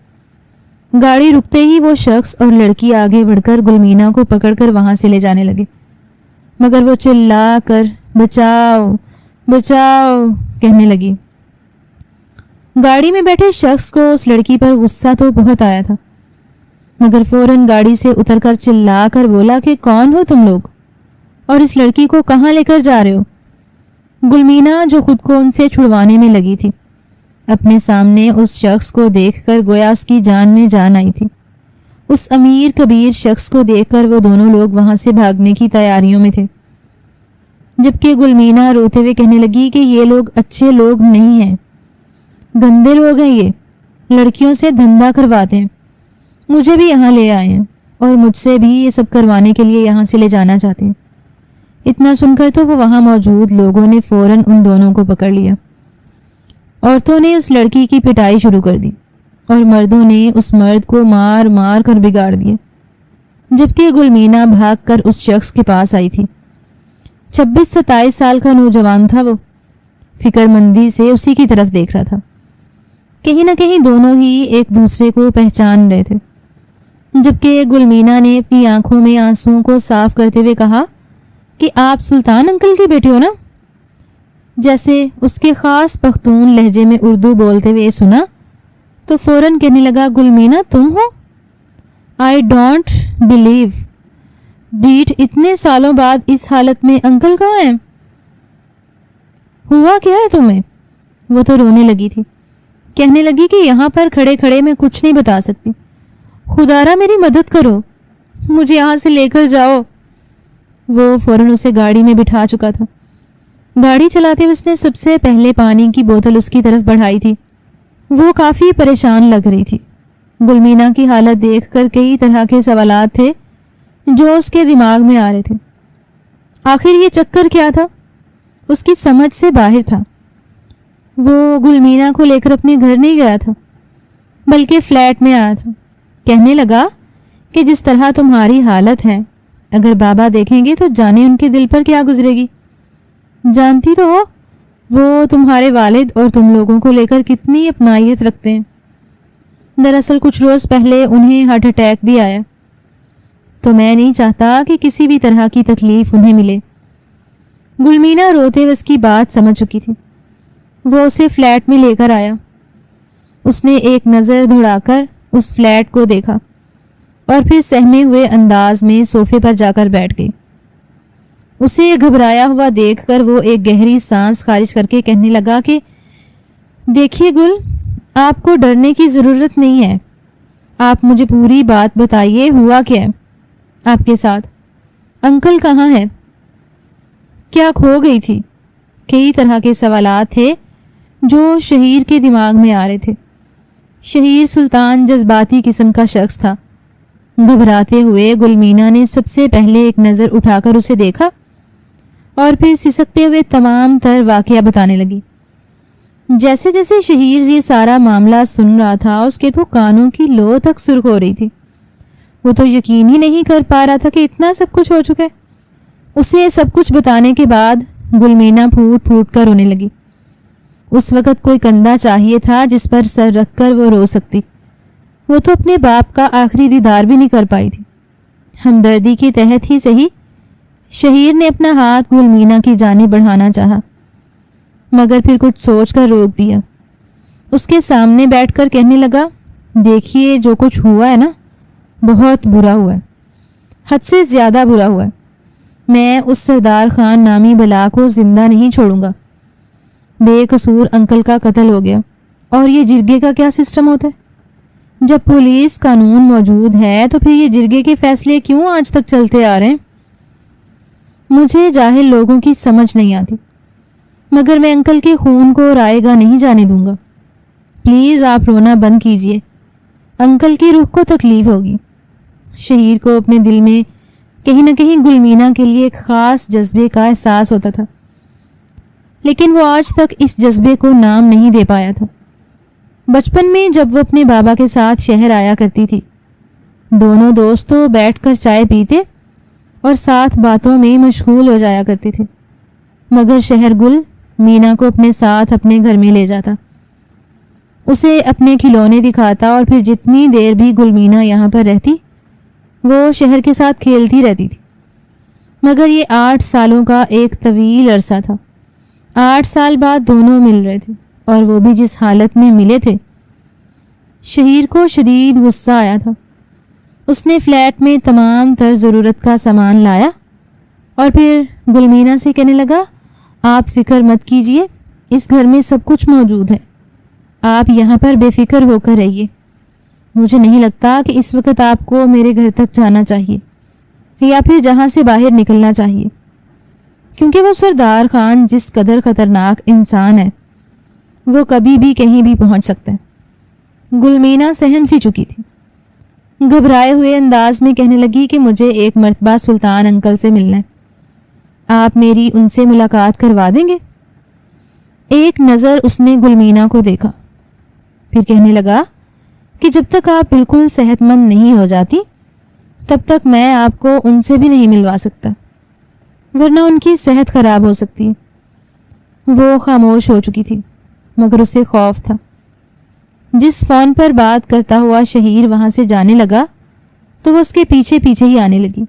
گاڑی رکتے ہی وہ شخص اور لڑکی آگے بڑھ کر گلمینا کو پکڑ کر وہاں سے لے جانے لگے، مگر وہ چلا کر بچاؤ بچاؤ کہنے لگی۔ گاڑی میں بیٹھے شخص کو اس لڑکی پر غصہ تو بہت آیا تھا، مگر فوراً گاڑی سے اتر کر چلا کر بولا کہ کون ہو تم لوگ اور اس لڑکی کو کہاں لے کر جا رہے ہو؟ گلمینا جو خود کو ان سے چھڑوانے میں لگی تھی، اپنے سامنے اس شخص کو دیکھ کر گویا اس کی جان میں جان آئی تھی۔ اس امیر کبیر شخص کو دیکھ کر وہ دونوں لوگ وہاں سے بھاگنے کی تیاریوں میں تھے، جبکہ گلمینا روتے ہوئے کہنے لگی کہ یہ لوگ اچھے لوگ نہیں ہیں، گندے لوگ ہیں، یہ لڑکیوں سے دھندا کرواتے ہیں، مجھے بھی یہاں لے آئے ہیں اور مجھ سے بھی یہ سب کروانے کے لیے یہاں سے لے جانا چاہتے ہیں۔ اتنا سن کر تو وہ وہاں موجود لوگوں نے فوراً ان دونوں کو پکڑ لیا۔ عورتوں نے اس لڑکی کی پٹائی شروع کر دی اور مردوں نے اس مرد کو مار مار کر بگاڑ دیا، جبکہ گلمینا بھاگ کر اس شخص کے پاس آئی تھی۔ 26-27 سال کا نوجوان تھا وہ، فکر مندی سے اسی کی طرف دیکھ رہا تھا۔ کہیں نہ کہیں دونوں ہی ایک دوسرے کو پہچان رہے تھے، جبکہ گلمینا نے اپنی آنکھوں میں آنسوؤں کو صاف کرتے ہوئے کہا کہ آپ سلطان انکل کے بیٹے ہو نا؟ جیسے اس کے خاص پختون لہجے میں اردو بولتے ہوئے سنا تو فوراً کہنے لگا، گلمینا تم ہو؟ آئی ڈونٹ بلیو، ڈیٹ اتنے سالوں بعد اس حالت میں انکل کہاں ہیں؟ ہوا کیا ہے تمہیں؟ وہ تو رونے لگی تھی، کہنے لگی کہ یہاں پر کھڑے کھڑے میں کچھ نہیں بتا سکتی، خدارا میری مدد کرو، مجھے یہاں سے لے کر جاؤ۔ وہ فوراً اسے گاڑی میں بٹھا چکا تھا۔ گاڑی چلاتے ہوئے اس نے سب سے پہلے پانی کی بوتل اس کی طرف بڑھائی تھی۔ وہ کافی پریشان لگ رہی تھی۔ گلمینا کی حالت دیکھ کر کئی طرح کے سوالات تھے جو اس کے دماغ میں آ رہے تھے۔ آخر یہ چکر کیا تھا؟ اس کی سمجھ سے باہر تھا۔ وہ گلمینا کو لے کر اپنے گھر نہیں گیا تھا بلکہ فلیٹ میں آیا تھا۔ کہنے لگا کہ جس طرح تمہاری حالت ہے اگر بابا دیکھیں گے تو جانے ان کے دل پر کیا گزرے گی۔ جانتی تو ہو وہ تمہارے والد اور تم لوگوں کو لے کر کتنی اپنائیت رکھتے ہیں۔ دراصل کچھ روز پہلے انہیں ہارٹ اٹیک بھی آیا، تو میں نہیں چاہتا کہ کسی بھی طرح کی تکلیف انہیں ملے۔ گلمینا روتے ہوئے اس کی بات سمجھ چکی تھی۔ وہ اسے فلیٹ میں لے کر آیا۔ اس نے ایک نظر دوڑا کر اس فلیٹ کو دیکھا اور پھر سہمے ہوئے انداز میں صوفے پر جا کر بیٹھ گئی۔ اسے گھبرایا ہوا دیکھ کر وہ ایک گہری سانس خارج کر کے کہنے لگا کہ دیکھیے گل، آپ کو ڈرنے کی ضرورت نہیں ہے، آپ مجھے پوری بات بتائیے، ہوا کیا ہے آپ کے ساتھ؟ انکل کہاں ہے؟ کیا کھو گئی تھی؟ کئی طرح کے سوالات تھے جو شہیر کے دماغ میں آ رہے تھے۔ شہیر سلطان جذباتی قسم کا شخص تھا۔ گھبراتے ہوئے گلمینا نے سب سے پہلے ایک نظر اٹھا کر اسے دیکھا اور پھر سسکتے ہوئے تمام تر واقعہ بتانے لگی۔ جیسے جیسے شہیر یہ سارا معاملہ سن رہا تھا اس کے تو کانوں کی لو تک سرخ ہو رہی تھی۔ وہ تو یقین ہی نہیں کر پا رہا تھا کہ اتنا سب کچھ ہو چکا ہے۔ اسے سب کچھ بتانے کے بعد گلمینا پھوٹ پھوٹ کر رونے لگی۔ اس وقت کوئی کندھا چاہیے تھا جس پر سر رکھ کر وہ رو سکتی۔ وہ تو اپنے باپ کا آخری دیدار بھی نہیں کر پائی تھی۔ ہمدردی کے تحت ہی صحیح، شہیر نے اپنا ہاتھ گلمینا کی جانب بڑھانا چاہا مگر پھر کچھ سوچ کر روک دیا۔ اس کے سامنے بیٹھ کر کہنے لگا، دیکھیے جو کچھ ہوا ہے نا، بہت برا ہوا ہے، حد سے زیادہ برا ہوا ہے۔ میں اس سردار خان نامی بلا کو زندہ نہیں چھوڑوں گا۔ بے قصور انکل کا قتل ہو گیا، اور یہ جرگے کا کیا سسٹم ہوتا ہے؟ جب پولیس قانون موجود ہے تو پھر یہ جرگے کے فیصلے کیوں آج تک چلتے آ رہے ہیں؟ مجھے جاہل لوگوں کی سمجھ نہیں آتی، مگر میں انکل کے خون کو رائے گا نہیں جانے دوں گا۔ پلیز آپ رونا بند کیجئے، انکل کی روح کو تکلیف ہوگی۔ شہیر کو اپنے دل میں کہیں نہ کہیں گلمینا کے لیے ایک خاص جذبے کا احساس ہوتا تھا، لیکن وہ آج تک اس جذبے کو نام نہیں دے پایا تھا۔ بچپن میں جب وہ اپنے بابا کے ساتھ شہر آیا کرتی تھی، دونوں دوست تو بیٹھ کر چائے پیتے اور ساتھ باتوں میں مشغول ہو جایا کرتے تھے، مگر شہر گل مینا کو اپنے ساتھ اپنے گھر میں لے جاتا، اسے اپنے کھلونے دکھاتا، اور پھر جتنی دیر بھی گلمینا یہاں پر رہتی وہ شہر کے ساتھ کھیلتی رہتی تھی۔ مگر یہ 8 سالوں کا ایک طویل عرصہ تھا۔ 8 سال بعد دونوں مل رہے تھے، اور وہ بھی جس حالت میں ملے تھے۔ شہیر کو شدید غصہ آیا تھا۔ اس نے فلیٹ میں تمام تر ضرورت کا سامان لایا اور پھر گلمینا سے کہنے لگا، آپ فکر مت کیجئے، اس گھر میں سب کچھ موجود ہے، آپ یہاں پر بے فکر ہو کر رہیے۔ مجھے نہیں لگتا کہ اس وقت آپ کو میرے گھر تک جانا چاہیے یا پھر جہاں سے باہر نکلنا چاہیے، کیونکہ وہ سردار خان جس قدر خطرناک انسان ہے، وہ کبھی بھی کہیں بھی پہنچ سکتا ہے۔ گلمینا سہم سی چکی تھی، گھبرائے ہوئے انداز میں کہنے لگی کہ مجھے ایک مرتبہ سلطان انکل سے ملنا ہے، آپ میری ان سے ملاقات کروا دیں گے؟ ایک نظر اس نے گلمینا کو دیکھا، پھر کہنے لگا کہ جب تک آپ بالکل صحت مند نہیں ہو جاتی تب تک میں آپ کو ان سے بھی نہیں ملوا سکتا، ورنہ ان کی صحت خراب ہو سکتی ہے۔ وہ خاموش ہو چکی تھی، مگر اسے خوف تھا۔ جس فون پر بات کرتا ہوا شہیر وہاں سے جانے لگا تو وہ اس کے پیچھے پیچھے ہی آنے لگی،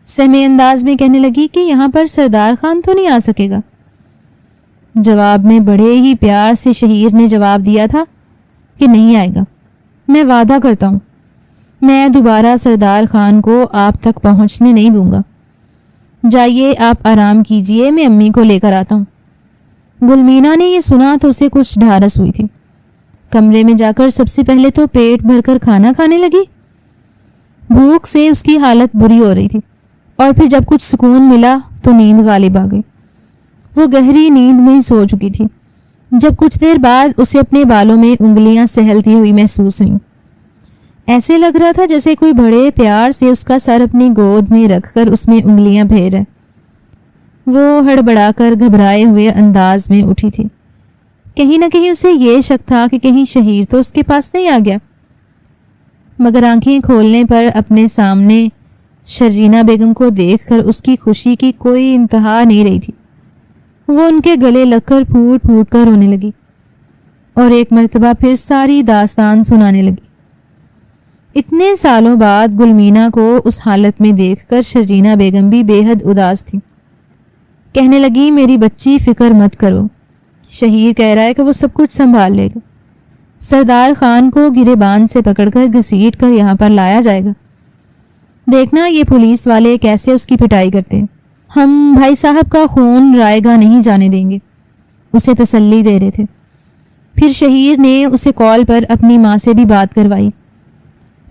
سہمے انداز میں کہنے لگی کہ یہاں پر سردار خان تو نہیں آ سکے گا؟ جواب میں بڑے ہی پیار سے شہیر نے جواب دیا تھا کہ نہیں آئے گا، میں وعدہ کرتا ہوں، میں دوبارہ سردار خان کو آپ تک پہنچنے نہیں دوں گا۔ جائیے آپ آرام کیجئے، میں امی کو لے کر آتا ہوں۔ گلمینا نے یہ سنا تو اسے کچھ ڈھارس ہوئی تھی۔ کمرے میں جا کر سب سے پہلے تو پیٹ بھر کر کھانا کھانے لگی۔ بھوک سے اس کی حالت بری ہو رہی تھی، اور پھر جب کچھ سکون ملا تو نیند غالب آ گئی۔ وہ گہری نیند میں سو چکی تھی جب کچھ دیر بعد اسے اپنے بالوں میں انگلیاں سہلتی ہوئی محسوس ہوئیں۔ ایسے لگ رہا تھا جیسے کوئی بڑے پیار سے اس کا سر اپنی گود میں رکھ کر اس میں انگلیاں پھیر ہے۔ وہ ہڑبڑا کر گھبرائے ہوئے انداز میں اٹھی تھی۔ کہیں نہ کہیں اسے یہ شک تھا کہ کہیں شہیر تو اس کے پاس نہیں آ گیا، مگر آنکھیں کھولنے پر اپنے سامنے شرجینا بیگم کو دیکھ کر اس کی خوشی کی کوئی انتہا نہیں رہی تھی۔ وہ ان کے گلے لگ کر پھوٹ پھوٹ کر رونے لگی اور ایک مرتبہ پھر ساری داستان سنانے لگی۔ اتنے سالوں بعد گلمینا کو اس حالت میں دیکھ کر شرجینا بیگم بھی بے حد اداس تھی۔ کہنے لگی، میری بچی فکر مت کرو، شہیر کہہ رہا ہے کہ وہ سب کچھ سنبھال لے گا، سردار خان کو گریبان سے پکڑ کر گھسیٹ کر یہاں پر لایا جائے گا، دیکھنا یہ پولیس والے کیسے اس کی پٹائی کرتے ہیں، ہم بھائی صاحب کا خون رائے گا نہیں جانے دیں گے، اسے تسلی دے رہے تھے۔ پھر شہیر نے اسے کال پر اپنی ماں سے بھی بات کروائی۔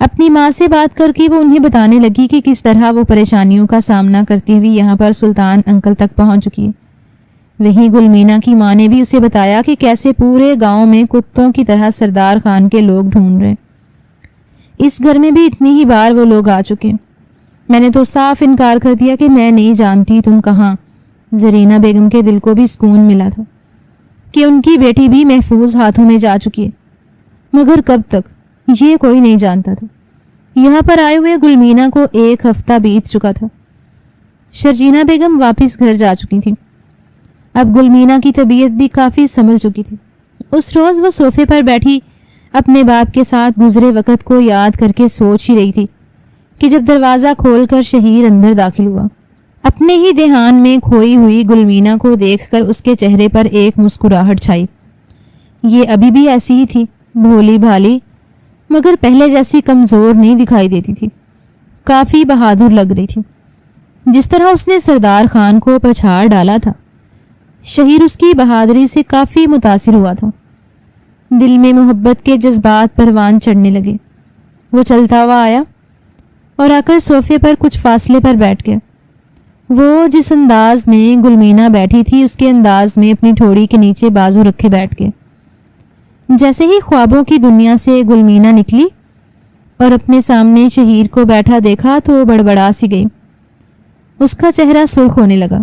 اپنی ماں سے بات کر کے وہ انہیں بتانے لگی کہ کس طرح وہ پریشانیوں کا سامنا کرتی ہوئی یہاں پر سلطان انکل تک پہنچ چکی ہے۔ وہیں گلمینا کی ماں نے بھی اسے بتایا کہ کیسے پورے گاؤں میں کتوں کی طرح سردار خان کے لوگ ڈھونڈ رہے، اس گھر میں بھی اتنی ہی بار وہ لوگ آ چکے ہیں، میں نے تو صاف انکار کر دیا کہ میں نہیں جانتی تم کہاں۔ زرینہ بیگم کے دل کو بھی سکون ملا تھا کہ ان کی بیٹی بھی محفوظ ہاتھوں میں جا چکی ہے، مگر کب تک یہ کوئی نہیں جانتا تھا۔ یہاں پر آئے ہوئے گلمینا کو 1 ہفتہ بیت چکا تھا۔ شرجینا بیگم واپس گھر جا چکی تھی۔ اب گلمینا کی طبیعت بھی کافی سنبھل چکی تھی۔ اس روز وہ صوفے پر بیٹھی اپنے باپ کے ساتھ گزرے وقت کو یاد کر کے سوچ ہی رہی تھی کہ جب دروازہ کھول کر شہیر اندر داخل ہوا، اپنے ہی دھیان میں کھوئی ہوئی گلمینا کو دیکھ کر اس کے چہرے پر ایک مسکراہٹ چھائی۔ یہ ابھی بھی ایسی ہی تھی، بھولی بھالی، مگر پہلے جیسی کمزور نہیں دکھائی دیتی تھی، کافی بہادر لگ رہی تھی۔ جس طرح اس نے سردار خان کو پچھاڑ ڈالا تھا، شہیر اس کی بہادری سے کافی متاثر ہوا تھا۔ دل میں محبت کے جذبات پروان چڑھنے لگے۔ وہ چلتا ہوا آیا اور آ کر صوفے پر کچھ فاصلے پر بیٹھ گیا۔ وہ جس انداز میں گلمینا بیٹھی تھی اس کے انداز میں اپنی ٹھوڑی کے نیچے بازو رکھے بیٹھ گئے۔ جیسے ہی خوابوں کی دنیا سے گلمینا نکلی اور اپنے سامنے شہیر کو بیٹھا دیکھا تو بڑبڑا سی گئی۔ اس کا چہرہ سرخ ہونے لگا،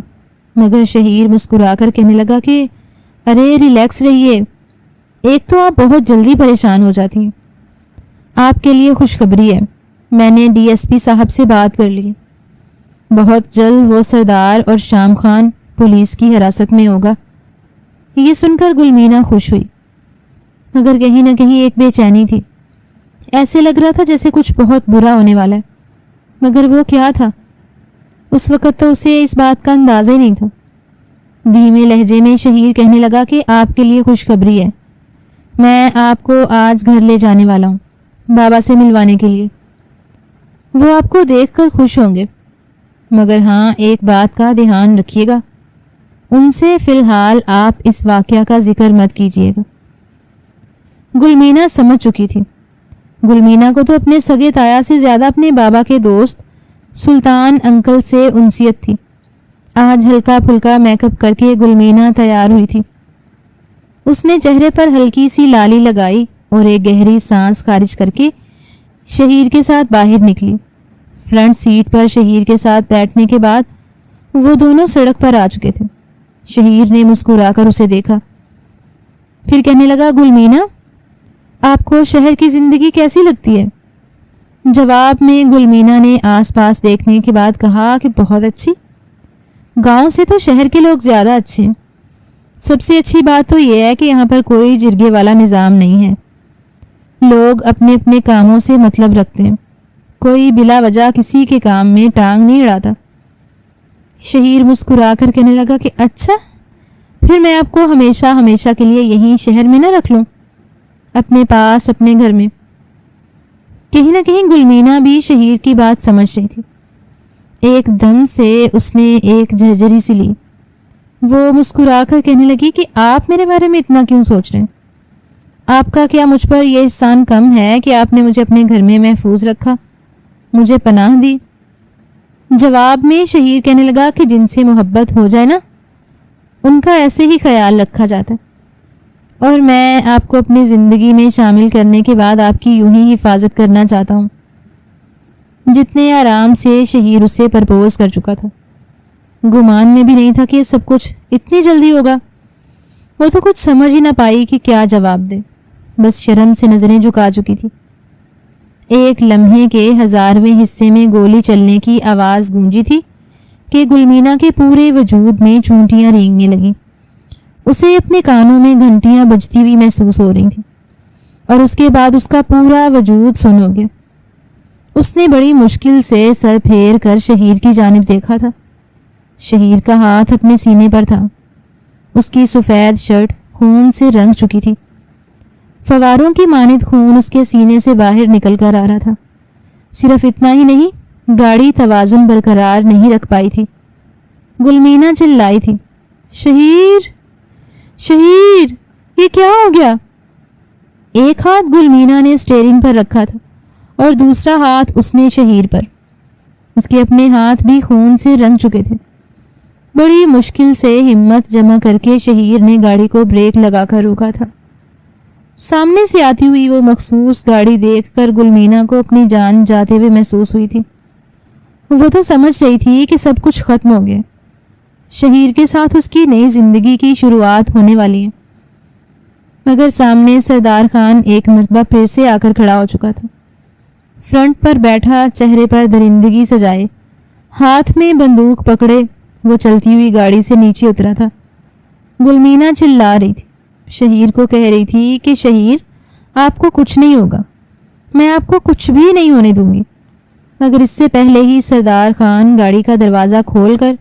مگر شہیر مسکرا کر کہنے لگا کہ ارے ریلیکس رہیے، ایک تو آپ بہت جلدی پریشان ہو جاتی ہیں۔ آپ کے لیے خوشخبری ہے، میں نے ڈی ایس پی صاحب سے بات کر لی، بہت جلد وہ سردار اور شام خان پولیس کی حراست میں ہوگا۔ یہ سن کر گلمینا خوش ہوئی، مگر کہیں نہ کہیں ایک بے چینی تھی۔ ایسے لگ رہا تھا جیسے کچھ بہت برا ہونے والا ہے، مگر وہ کیا تھا؟ اس وقت تو اسے اس بات کا اندازہ ہی نہیں تھا۔ دھیمے لہجے میں شہیر کہنے لگا کہ آپ کے لیے خوشخبری ہے، میں آپ کو آج گھر لے جانے والا ہوں بابا سے ملوانے کے لیے۔ وہ آپ کو دیکھ کر خوش ہوں گے، مگر ہاں ایک بات کا دھیان رکھیے گا، ان سے فی الحال آپ اس واقعہ کا ذکر مت کیجیے گا۔ گلمینا سمجھ چکی تھی۔ گلمینا کو تو اپنے سگے تایا سے زیادہ اپنے بابا کے دوست سلطان انکل سے انسیت تھی۔ آج ہلکا پھلکا میک اپ کر کے گلمینا تیار ہوئی تھی۔ اس نے چہرے پر ہلکی سی لالی لگائی اور ایک گہری سانس خارج کر کے شہیر کے ساتھ باہر نکلی۔ فرنٹ سیٹ پر شہیر کے ساتھ بیٹھنے کے بعد وہ دونوں سڑک پر آ چکے تھے۔ شہیر نے مسکرا کر اسے دیکھا، پھر کہنے لگا گلمینا آپ کو شہر کی زندگی کیسی لگتی ہے؟ جواب میں گلمینا نے آس پاس دیکھنے کے بعد کہا کہ بہت اچھی، گاؤں سے تو شہر کے لوگ زیادہ اچھے ہیں۔ سب سے اچھی بات تو یہ ہے کہ یہاں پر کوئی جرگے والا نظام نہیں ہے، لوگ اپنے اپنے کاموں سے مطلب رکھتے ہیں، کوئی بلا وجہ کسی کے کام میں ٹانگ نہیں اڑاتا۔ شہیر مسکرا کر کہنے لگا کہ اچھا، پھر میں آپ کو ہمیشہ ہمیشہ کے لیے یہیں شہر میں نہ رکھ لوں، اپنے پاس اپنے گھر میں۔ کہیں نہ کہیں گلمینا بھی شہیر کی بات سمجھ رہی تھی۔ ایک دم سے اس نے ایک جھرجری سی لی۔ وہ مسکرا کر کہنے لگی کہ آپ میرے بارے میں اتنا کیوں سوچ رہے ہیں؟ آپ کا کیا مجھ پر یہ احسان کم ہے کہ آپ نے مجھے اپنے گھر میں محفوظ رکھا، مجھے پناہ دی؟ جواب میں شہیر کہنے لگا کہ جن سے محبت ہو جائے نا، ان کا ایسے ہی خیال رکھا جاتا ہے، اور میں آپ کو اپنی زندگی میں شامل کرنے کے بعد آپ کی یوں ہی حفاظت کرنا چاہتا ہوں۔ جتنے آرام سے شہیر اسے پرپوز کر چکا تھا، گمان میں بھی نہیں تھا کہ یہ سب کچھ اتنی جلدی ہوگا۔ وہ تو کچھ سمجھ ہی نہ پائی کہ کیا جواب دے، بس شرم سے نظریں جھکا چکی تھی۔ ایک لمحے کے 1000ویں حصے میں گولی چلنے کی آواز گونجی تھی کہ گلمینا کے پورے وجود میں چونٹیاں رینگنے لگیں۔ اسے اپنے کانوں میں گھنٹیاں بجتی ہوئی محسوس ہو رہی تھیں، اور اس کے بعد اس کا پورا وجود سن ہو گیا۔ اس نے بڑی مشکل سے سر پھیر کر شہیر کی جانب دیکھا تھا۔ شہیر کا ہاتھ اپنے سینے پر تھا، اس کی سفید شرٹ خون سے رنگ چکی تھی، فواروں کی مانند خون اس کے سینے سے باہر نکل کر آ رہا تھا۔ صرف اتنا ہی نہیں، گاڑی توازن برقرار نہیں رکھ پائی تھی۔ گلمینا چلائی تھی، شہیر شہیر، یہ کیا ہو گیا؟ ایک ہاتھ گلمینا نے اسٹیئرنگ پر رکھا تھا اور دوسرا ہاتھ اس نے شہیر پر۔ اس کے اپنے ہاتھ بھی خون سے رنگ چکے تھے۔ بڑی مشکل سے ہمت جمع کر کے شہیر نے گاڑی کو بریک لگا کر روکا تھا۔ سامنے سے آتی ہوئی وہ مخصوص گاڑی دیکھ کر گلمینا کو اپنی جان جاتے ہوئے محسوس ہوئی تھی۔ وہ تو سمجھ رہی تھی کہ سب کچھ ختم ہو گیا، شہیر کے ساتھ اس کی نئی زندگی کی شروعات ہونے والی ہے، مگر سامنے سردار خان ایک مرتبہ پھر سے آ کر کھڑا ہو چکا تھا۔ فرنٹ پر بیٹھا، چہرے پر درندگی سجائے، ہاتھ میں بندوق پکڑے، وہ چلتی ہوئی گاڑی سے نیچے اترا تھا۔ گلمینا چلا رہی تھی، شہیر کو کہہ رہی تھی کہ شہیر، آپ کو کچھ نہیں ہوگا، میں آپ کو کچھ بھی نہیں ہونے دوں گی، مگر اس سے پہلے ہی سردار خان گاڑی کا دروازہ کھول کر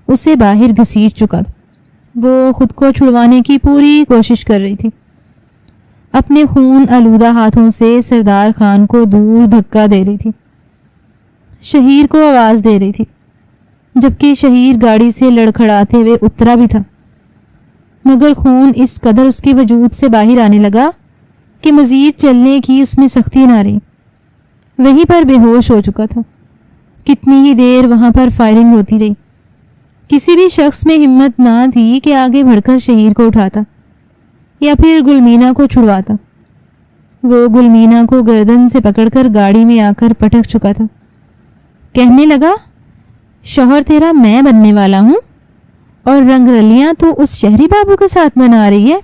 اسے باہر گھسیٹ چکا تھا۔ وہ خود کو چھڑوانے کی پوری کوشش کر رہی تھی، اپنے خون آلودہ ہاتھوں سے سردار خان کو دور دھکا دے رہی تھی، شہیر کو آواز دے رہی تھی، جبکہ شہیر گاڑی سے لڑکھڑاتے ہوئے اترا بھی تھا، مگر خون اس قدر اس کے وجود سے باہر آنے لگا کہ مزید چلنے کی اس میں سختی نہ رہی۔ وہیں پر بے ہوش ہو چکا تھا۔ کتنی ہی دیر وہاں پر فائرنگ ہوتی رہی، کسی بھی شخص میں ہمت نہ تھی کہ آگے بڑھ کر شہیر کو اٹھاتا یا پھر گلمینا کو چھڑواتا۔ وہ گلمینا کو گردن سے پکڑ کر گاڑی میں آ کر پٹک چکا تھا۔ کہنے لگا، شوہر تیرا میں بننے والا ہوں اور رنگ رلیاں تو اس شہری بابو کے ساتھ بنا رہی ہے۔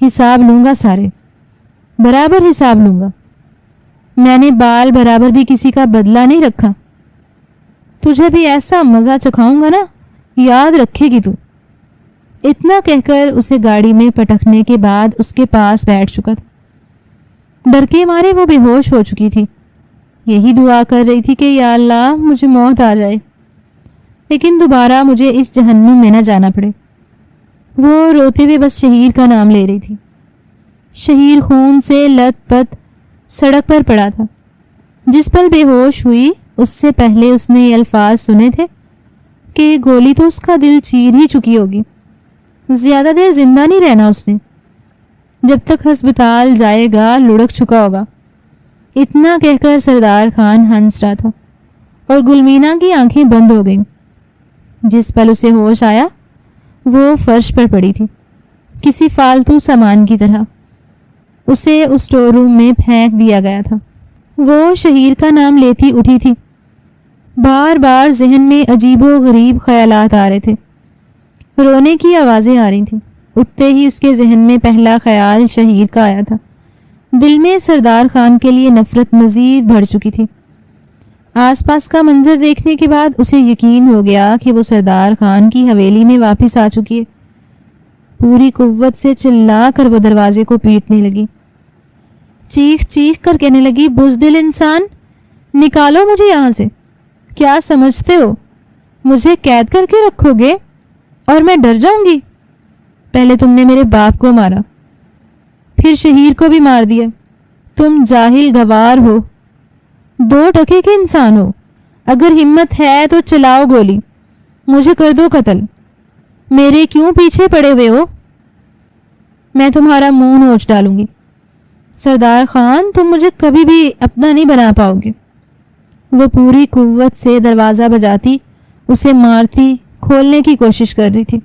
حساب لوں گا، سارے برابر حساب لوں گا۔ میں نے بال برابر بھی کسی کا بدلہ نہیں رکھا۔ تجھے بھی ایسا مزہ چکھاؤں گا نا، یاد رکھے گی تو۔ اتنا کہہ کر اسے گاڑی میں پٹکنے کے بعد اس کے پاس بیٹھ چکا تھا۔ ڈر کے مارے وہ بے ہوش ہو چکی تھی۔ یہی دعا کر رہی تھی کہ یا اللہ مجھے موت آ جائے لیکن دوبارہ مجھے اس جہنم میں نہ جانا پڑے۔ وہ روتے ہوئے بس شہیر کا نام لے رہی تھی۔ شہیر خون سے لت پت سڑک پر پڑا تھا۔ جس پل بے ہوش ہوئی اس سے پہلے اس نے یہ الفاظ سنے تھے کہ گولی تو اس کا دل چیر ہی چکی ہوگی، زیادہ دیر زندہ نہیں رہنا اس نے، جب تک ہسپتال جائے گا لڑک چکا ہوگا۔ اتنا کہہ کر سردار خان ہنس رہا تھا اور گلمینا کی آنکھیں بند ہو گئیں۔ جس پل اسے ہوش آیا وہ فرش پر پڑی تھی، کسی فالتو سامان کی طرح۔ اسے اس اسٹور روم میں پھینک دیا گیا تھا۔ وہ شہیر کا نام لیتی اٹھی تھی۔ بار بار ذہن میں عجیب و غریب خیالات آ رہے تھے۔ رونے کی آوازیں آ رہی تھیں۔ اٹھتے ہی اس کے ذہن میں پہلا خیال شہیر کا آیا تھا۔ دل میں سردار خان کے لیے نفرت مزید بڑھ چکی تھی۔ آس پاس کا منظر دیکھنے کے بعد اسے یقین ہو گیا کہ وہ سردار خان کی حویلی میں واپس آ چکی ہے۔ پوری قوت سے چلا کر وہ دروازے کو پیٹنے لگی۔ چیخ چیخ کر کہنے لگی، بزدل انسان، نکالو مجھے یہاں سے۔ کیا سمجھتے ہو مجھے قید کر کے رکھو گے اور میں ڈر جاؤں گی؟ پہلے تم نے میرے باپ کو مارا، پھر شہیر کو بھی مار دیا۔ تم جاہل گوار ہو، 2 ٹکے کے انسان ہو۔ اگر ہمت ہے تو چلاؤ گولی، مجھے کر دو قتل۔ میرے کیوں پیچھے پڑے ہوئے ہو؟ میں تمہارا منہ نوچ ڈالوں گی۔ سردار خان تم مجھے کبھی بھی اپنا نہیں بنا پاؤ گے۔ وہ پوری قوت سے دروازہ بجاتی، اسے مارتی، کھولنے کی کوشش کر رہی تھی،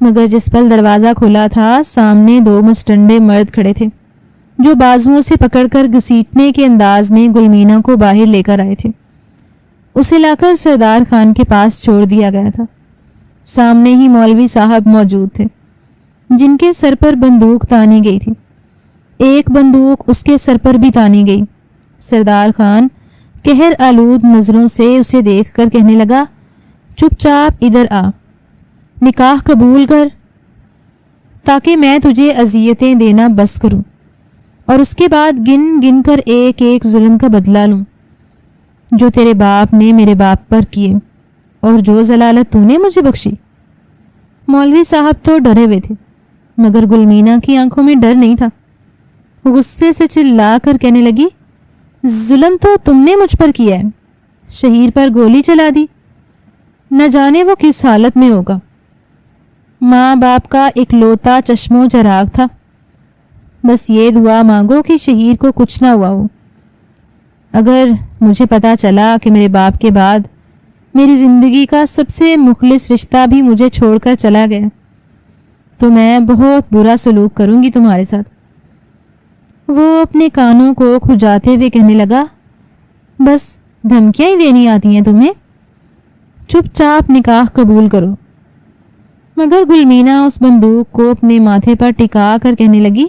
مگر جس پل دروازہ کھلا تھا سامنے 2 مستنڈے مرد کھڑے تھے جو بازوؤں سے پکڑ کر گھسیٹنے کے انداز میں گلمینا کو باہر لے کر آئے تھے۔ اسے لا کر سردار خان کے پاس چھوڑ دیا گیا تھا۔ سامنے ہی مولوی صاحب موجود تھے جن کے سر پر بندوق تانی گئی تھی۔ ایک بندوق اس کے سر پر بھی تانی گئی۔ سردار خان قہر آلود نظروں سے اسے دیکھ کر کہنے لگا، چپ چاپ ادھر آ، نکاح قبول کر تاکہ میں تجھے اذیتیں دینا بس کروں اور اس کے بعد گن گن کر ایک ایک ظلم کا بدلہ لوں جو تیرے باپ نے میرے باپ پر کیے اور جو ذلالت تو نے مجھے بخشی۔ مولوی صاحب تو ڈرے ہوئے تھے مگر گلمینا کی آنکھوں میں ڈر نہیں تھا۔ غصے سے چلا کر کہنے لگی، ظلم تو تم نے مجھ پر کیا ہے، شہیر پر گولی چلا دی، نہ جانے وہ کس حالت میں ہوگا۔ ماں باپ کا اکلوتا چشم و چراغ تھا، بس یہ دعا مانگو کہ شہیر کو کچھ نہ ہوا ہو۔ اگر مجھے پتا چلا کہ میرے باپ کے بعد میری زندگی کا سب سے مخلص رشتہ بھی مجھے چھوڑ کر چلا گیا تو میں بہت برا سلوک کروں گی تمہارے ساتھ۔ وہ اپنے کانوں کو کھجاتے ہوئے کہنے لگا، بس دھمکیاں ہی دینی آتی ہیں تمہیں، چپ چاپ نکاح قبول کرو۔ مگر گلمینا اس بندوق کو اپنے ماتھے پر ٹکا کر کہنے لگی،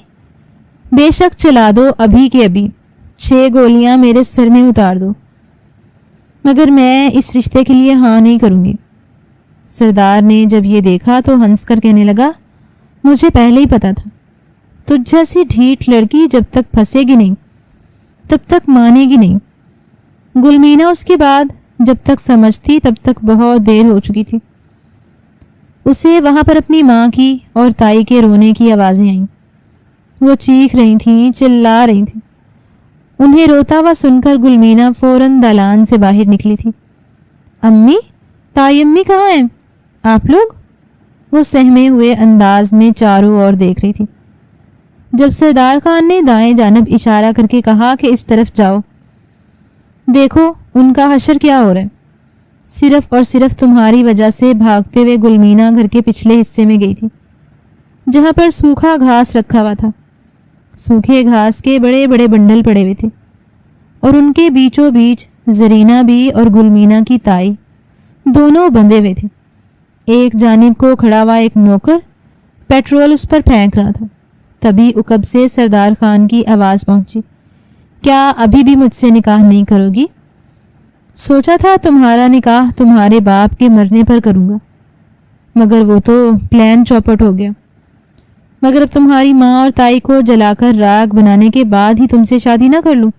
بے شک چلا دو ابھی کے ابھی، 6 گولیاں میرے سر میں اتار دو، مگر میں اس رشتے کے لیے ہاں نہیں کروں گی۔ سردار نے جب یہ دیکھا تو ہنس کر کہنے لگا، مجھے پہلے ہی پتا تھا، تجھ جیسی ڈھیٹ لڑکی جب تک پھنسے گی نہیں تب تک مانے گی نہیں۔ گلمینا اس کے بعد جب تک سمجھتی تب تک بہت دیر ہو چکی تھی۔ اسے وہاں پر اپنی ماں کی اور تائی کے رونے کی آوازیں آئیں۔ وہ چیخ رہی تھیں، چلا رہی تھیں۔ انہیں روتا ہوا سن کر گلمینا فوراً دالان سے باہر نکلی تھی۔ امی، تائی امی کہاں ہیں؟ آپ لوگ؟ وہ سہمے ہوئے انداز میں چاروں اور دیکھ رہی تھی۔ جب سردار خان نے دائیں جانب اشارہ کر کے کہا کہ اس طرف جاؤ، دیکھو ان کا حشر کیا ہو رہا ہے، صرف اور صرف تمہاری وجہ سے بھاگتے ہوئے گلمینا گھر کے پچھلے حصے میں گئی تھی، جہاں پر سوکھا گھاس رکھا ہوا تھا۔ سوکھے گھاس کے بڑے بڑے بنڈل پڑے ہوئے تھے اور ان کے بیچوں بیچ زرینہ بھی اور گلمینا کی تائی دونوں بندھے ہوئے تھے۔ ایک جانب کو کھڑا ہوا ایک نوکر پیٹرول اس پر پھینک رہا تھا۔ تبھی عقب سے سردار خان کی آواز پہنچی، کیا ابھی بھی مجھ سے نکاح نہیں کرو گی؟ سوچا تھا تمہارا نکاح تمہارے باپ کے مرنے پر کروں گا، مگر وہ تو پلان چوپٹ ہو گیا۔ مگر اب تمہاری ماں اور تائی کو جلا کر راکھ بنانے کے بعد ہی تم سے شادی نہ کر لوں؟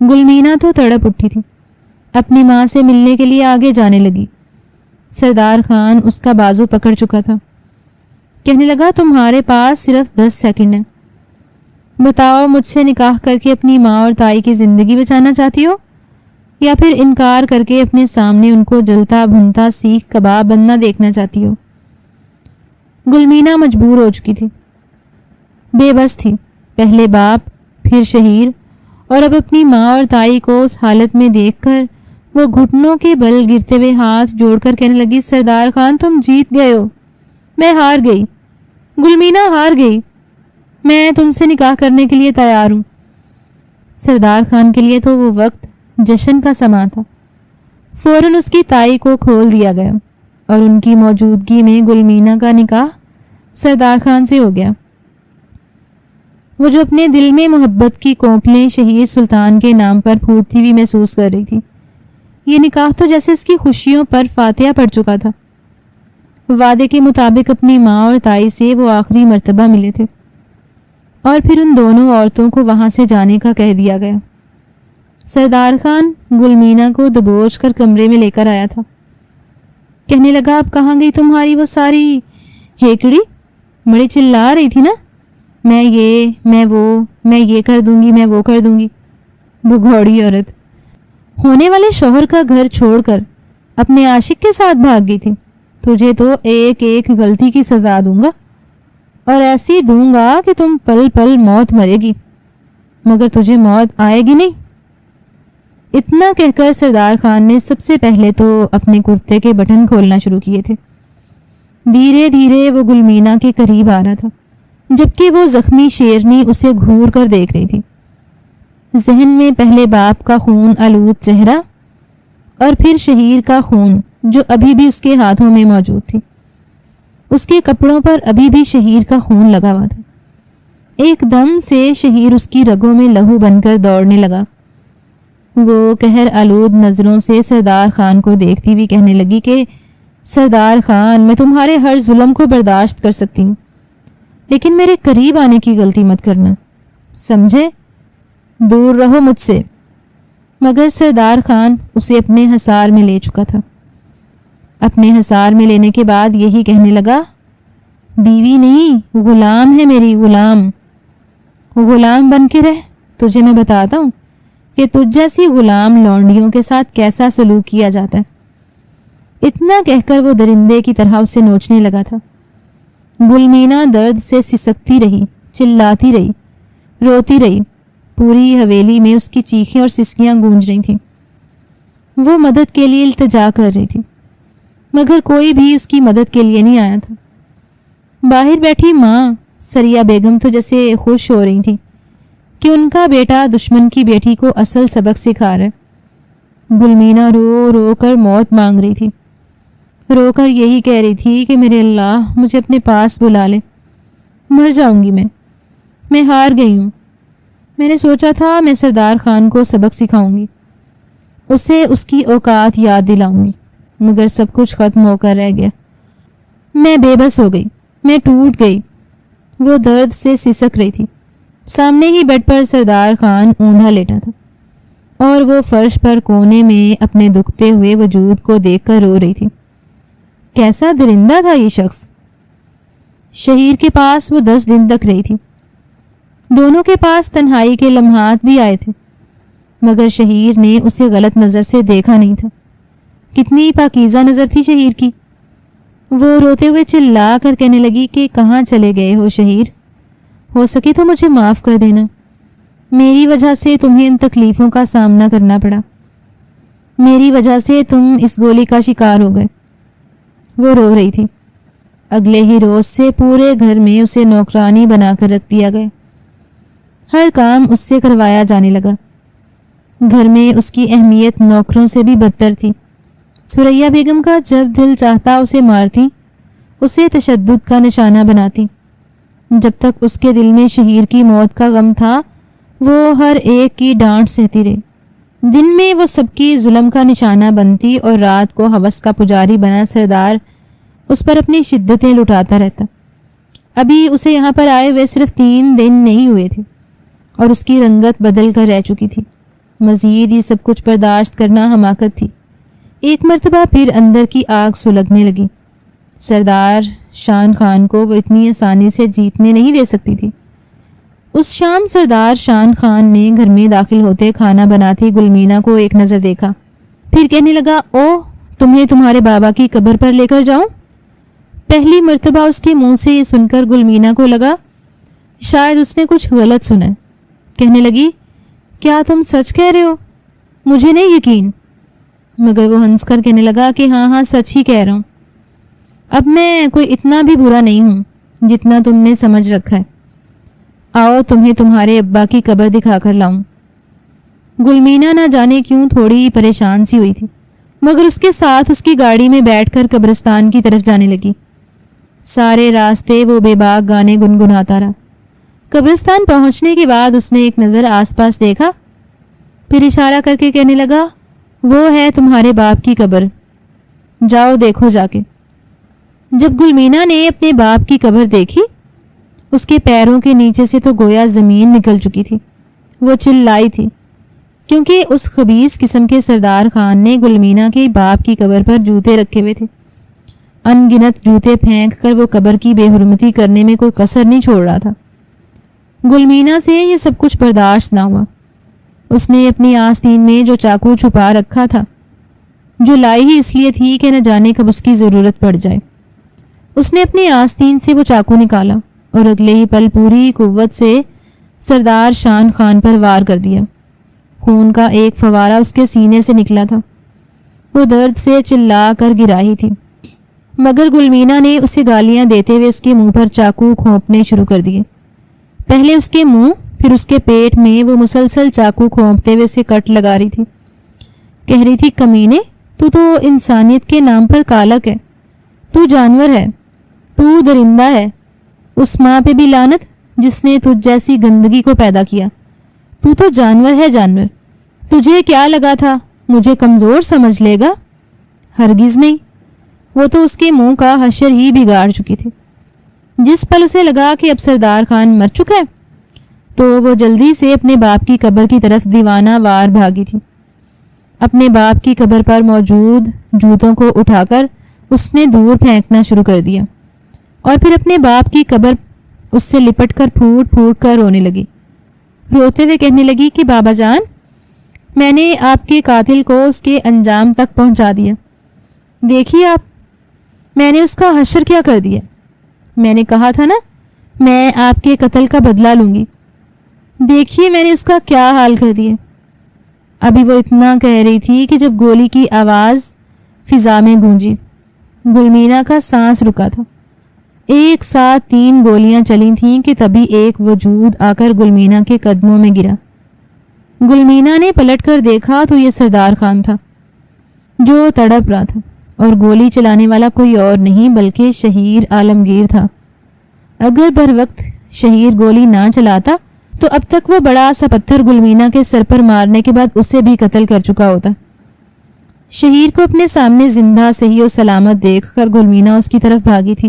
گلمینا تو تڑپ اٹھی تھی، اپنی ماں سے ملنے کے لیے آگے جانے لگی۔ سردار خان اس کا بازو پکڑ چکا تھا، کہنے لگا تمہارے پاس صرف 10 سیکنڈ ہے، بتاؤ مجھ سے نکاح کر کے اپنی ماں اور تائی کی زندگی بچانا چاہتی ہو، یا پھر انکار کر کے اپنے سامنے ان کو جلتا بھنتا سیخ کباب بننا دیکھنا چاہتی ہو؟ گلمینا مجبور ہو چکی تھی، بے بس تھی، پہلے باپ پھر شہیر، اور اب اپنی ماں اور تائی کو اس حالت میں دیکھ کر وہ گھٹنوں کے بل گرتے ہوئے ہاتھ جوڑ کر کہنے لگی، سردار خان تم جیت گئے ہو، میں ہار گئی، گلمینا ہار گئی، میں تم سے نکاح کرنے کے لیے تیار ہوں۔ سردار خان کے لیے تو وہ وقت جشن کا سماں تھا۔ فوراً اس کی تائی کو کھول دیا گیا اور ان کی موجودگی میں گلمینا کا نکاح سردار خان سے ہو گیا۔ وہ جو اپنے دل میں محبت کی کونپلیں شہید سلطان کے نام پر پھوٹتی ہوئی محسوس کر رہی تھی، یہ نکاح تو جیسے اس کی خوشیوں پر فاتحہ پڑ چکا تھا۔ وعدے کے مطابق اپنی ماں اور تائی سے وہ آخری مرتبہ ملے تھے، اور پھر ان دونوں عورتوں کو وہاں سے جانے کا کہہ دیا گیا۔ سردار خان گلمینا کو دبوچ کر کمرے میں لے کر آیا تھا، کہنے لگا، اب کہاں گئی تمہاری وہ ساری ہیکڑی؟ بڑی چلا رہی تھی نا، میں یہ کر دوں گی، میں وہ کر دوں گی۔ بگھوڑی عورت، ہونے والے شوہر کا گھر چھوڑ کر اپنے عاشق کے ساتھ بھاگ گئی تھی۔ تجھے تو ایک ایک غلطی کی سزا دوں گا، اور ایسی دوں گا کہ تم پل پل موت مرے گی، مگر تجھے موت آئے گی نہیں۔ اتنا کہہ کر سردار خان نے سب سے پہلے تو اپنے کرتے کے بٹن کھولنا شروع کیے تھے۔ دھیرے دھیرے وہ گلمینا کے قریب آ رہا تھا، جبکہ وہ زخمی شیرنی اسے گھور کر دیکھ رہی تھی۔ ذہن میں پہلے باپ کا خون آلود چہرہ اور پھر شہیر کا خون جو ابھی بھی اس کے ہاتھوں میں موجود تھی۔ اس کے کپڑوں پر ابھی بھی شہیر کا خون لگا ہوا تھا۔ ایک دم سے شہیر اس کی رگوں میں لہو بن کر دوڑنے لگا۔ وہ قہر آلود نظروں سے سردار خان کو دیکھتی ہوئی کہنے لگی کہ سردار خان، میں تمہارے ہر ظلم کو برداشت کر سکتی ہوں، لیکن میرے قریب آنے کی غلطی مت کرنا، سمجھے؟ دور رہو مجھ سے۔ مگر سردار خان اسے اپنے حصار میں لے چکا تھا۔ اپنے حصار میں لینے کے بعد یہی کہنے لگا، بیوی نہیں، غلام ہے میری، غلام۔ غلام بن کے رہ، تجھے میں بتاتا ہوں کہ تجھ جیسی غلام لونڈیوں کے ساتھ کیسا سلوک کیا جاتا ہے۔ اتنا کہہ کر وہ درندے کی طرح اسے نوچنے لگا تھا۔ گلمینا درد سے سسکتی رہی، چلاتی رہی، روتی رہی۔ پوری حویلی میں اس کی چیخیں اور سسکیاں گونج رہی تھیں۔ وہ مدد کے لیے التجا کر رہی تھی، مگر کوئی بھی اس کی مدد کے لیے نہیں آیا تھا۔ باہر بیٹھی ماں سریہ بیگم تو جیسے خوش ہو رہی تھی کہ ان کا بیٹا دشمن کی بیٹی کو اصل سبق سکھا رہا ہے۔ گلمینا رو رو کر موت مانگ رہی تھی، رو کر یہی کہہ رہی تھی کہ میرے اللہ مجھے اپنے پاس بلا لے، مر جاؤں گی میں ہار گئی ہوں۔ میں نے سوچا تھا میں سردار خان کو سبق سکھاؤں گی، اسے اس کی اوقات یاد دلاؤں گی، مگر سب کچھ ختم ہو کر رہ گیا۔ میں بے بس ہو گئی، میں ٹوٹ گئی۔ وہ درد سے سسک رہی تھی۔ سامنے ہی بیڈ پر سردار خان اوندا لیٹا تھا، اور وہ فرش پر کونے میں اپنے دکھتے ہوئے وجود کو دیکھ کر رو رہی تھی۔ کیسا درندہ تھا یہ شخص۔ شہیر کے پاس وہ 10 دن تک رہی تھی۔ دونوں کے پاس تنہائی کے لمحات بھی آئے تھے، مگر شہیر نے اسے غلط نظر سے دیکھا نہیں تھا۔ کتنی پاکیزہ نظر تھی شہیر کی۔ وہ روتے ہوئے چلا کر کہنے لگی کہ کہاں چلے گئے ہو شہیر؟ ہو سکے تو مجھے معاف کر دینا، میری وجہ سے تمہیں ان تکلیفوں کا سامنا کرنا پڑا۔ میری وجہ سے تم اس گولی کا شکار ہو گئے۔ وہ رو رہی تھی۔ اگلے ہی روز سے پورے گھر میں اسے نوکرانی بنا کر رکھ دیا گیا۔ ہر کام اس سے کروایا جانے لگا۔ گھر میں اس کی اہمیت نوکروں سے بھی بدتر تھی۔ ثریا بیگم کا جب دل چاہتا اسے مارتی، اسے تشدد کا نشانہ بناتی۔ جب تک اس کے دل میں شہیر کی موت کا غم تھا، وہ ہر ایک کی ڈانٹ سہتی رہی۔ دن میں وہ سب کی ظلم کا نشانہ بنتی اور رات کو ہوس کا پجاری بنا سردار اس پر اپنی شدتیں لٹاتا رہتا۔ ابھی اسے یہاں پر آئے ہوئے صرف 3 دن نہیں ہوئے تھے اور اس کی رنگت بدل کر رہ چکی تھی۔ مزید یہ سب کچھ برداشت کرنا حماقت تھی۔ ایک مرتبہ پھر اندر کی آگ سلگنے لگی۔ سردار شان خان کو وہ اتنی آسانی سے جیتنے نہیں دے سکتی تھی۔ اس شام سردار شان خان نے گھر میں داخل ہوتے کھانا بناتی گلمینا کو ایک نظر دیکھا، پھر کہنے لگا، او تمہیں تمہارے بابا کی قبر پر لے کر جاؤں؟ پہلی مرتبہ اس کے منہ سے یہ سن کر گلمینا کو لگا شاید اس نے کچھ غلط سنا۔ کہنے لگی، کیا تم سچ کہہ رہے ہو؟ مجھے نہیں یقین۔ مگر وہ ہنس کر کہنے لگا کہ ہاں سچ ہی کہہ رہا ہوں۔ اب میں کوئی اتنا بھی برا نہیں ہوں جتنا تم نے سمجھ رکھا ہے۔ آؤ تمہیں تمہارے ابا کی قبر دکھا کر لاؤں۔ گلمینا نہ جانے کیوں تھوڑی پریشان سی ہوئی تھی، مگر اس کے ساتھ اس کی گاڑی میں بیٹھ کر قبرستان کی طرف جانے لگی۔ سارے راستے وہ بے باک گانے گنگناتا رہا۔ قبرستان پہنچنے کے بعد اس نے ایک نظر آس پاس دیکھا، پھر اشارہ کر کے کہنے لگا، وہ ہے تمہارے باپ کی قبر، جاؤ دیکھو جا کے۔ جب گلمینا نے اپنے باپ کی قبر دیکھی، اس کے پیروں کے نیچے سے تو گویا زمین نکل چکی تھی۔ وہ چلائی تھی کیونکہ اس خبیث قسم کے سردار خان نے گلمینا کے باپ کی قبر پر جوتے رکھے ہوئے تھے۔ ان گنت جوتے پھینک کر وہ قبر کی بے حرمتی کرنے میں کوئی کسر نہیں چھوڑ رہا تھا۔ گلمینا سے یہ سب کچھ برداشت نہ ہوا۔ اس نے اپنی آستین میں جو چاقو چھپا رکھا تھا، جو لائی ہی اس لیے تھی کہ نہ جانے کب اس کی ضرورت پڑ جائے، اس نے اپنی آستین سے وہ چاقو نکالا اور اگلے ہی پل پوری قوت سے سردار شان خان پر وار کر دیا۔ خون کا ایک فوارہ اس کے سینے سے نکلا تھا۔ وہ درد سے چلا کر گرا ہی تھی، مگر گلمینا نے اسے گالیاں دیتے ہوئے اس کے منہ پر چاقو کھونپنے شروع کر دیے۔ پہلے اس کے منہ، پھر اس کے پیٹ میں وہ مسلسل چاقو کھونپتے ہوئے اسے کٹ لگا رہی تھی۔ کہہ رہی تھی، کمینے، تو انسانیت کے نام پر کالک ہے، تو جانور ہے، تو درندہ ہے۔ اس ماں پہ بھی لعنت جس نے تجھ جیسی گندگی کو پیدا کیا۔ تو جانور ہے، جانور۔ تجھے کیا لگا تھا مجھے کمزور سمجھ لے گا؟ ہرگز نہیں۔ وہ تو اس کے منہ کا حشر ہی بگاڑ چکی تھی۔ جس پل اسے لگا کہ اب سردار خان مر چکا ہے، تو وہ جلدی سے اپنے باپ کی قبر کی طرف دیوانہ وار بھاگی تھی۔ اپنے باپ کی قبر پر موجود جوتوں کو اٹھا کر اس نے دور پھینکنا شروع کر دیا اور پھر اپنے باپ کی قبر اس سے لپٹ کر پھوٹ پھوٹ کر رونے لگی۔ روتے ہوئے کہنے لگی کہ بابا جان، میں نے آپ کے قاتل کو اس کے انجام تک پہنچا دیا۔ دیکھیے آپ، میں نے اس کا حشر کیا کر دیا۔ میں نے کہا تھا نا، میں آپ کے قتل کا بدلہ لوں گی۔ دیکھیے میں نے اس کا کیا حال کر دیا۔ ابھی وہ اتنا کہہ رہی تھی کہ جب گولی کی آواز فضا میں گونجی۔ گلمینا کا سانس رکا تھا۔ ایک ساتھ 3 گولیاں چلی تھیں کہ تبھی ایک وجود آ کر گلمینا کے قدموں میں گرا۔ گلمینا نے پلٹ کر دیکھا تو یہ سردار خان تھا جو تڑپ رہا تھا، اور گولی چلانے والا کوئی اور نہیں بلکہ شہیر عالمگیر تھا۔ اگر بر وقت شہیر گولی نہ چلاتا تو اب تک وہ بڑا سا پتھر گلمینا کے سر پر مارنے کے بعد اسے بھی قتل کر چکا ہوتا۔ شہیر کو اپنے سامنے زندہ صحیح و سلامت دیکھ کر گلمینا اس کی طرف بھاگی تھی،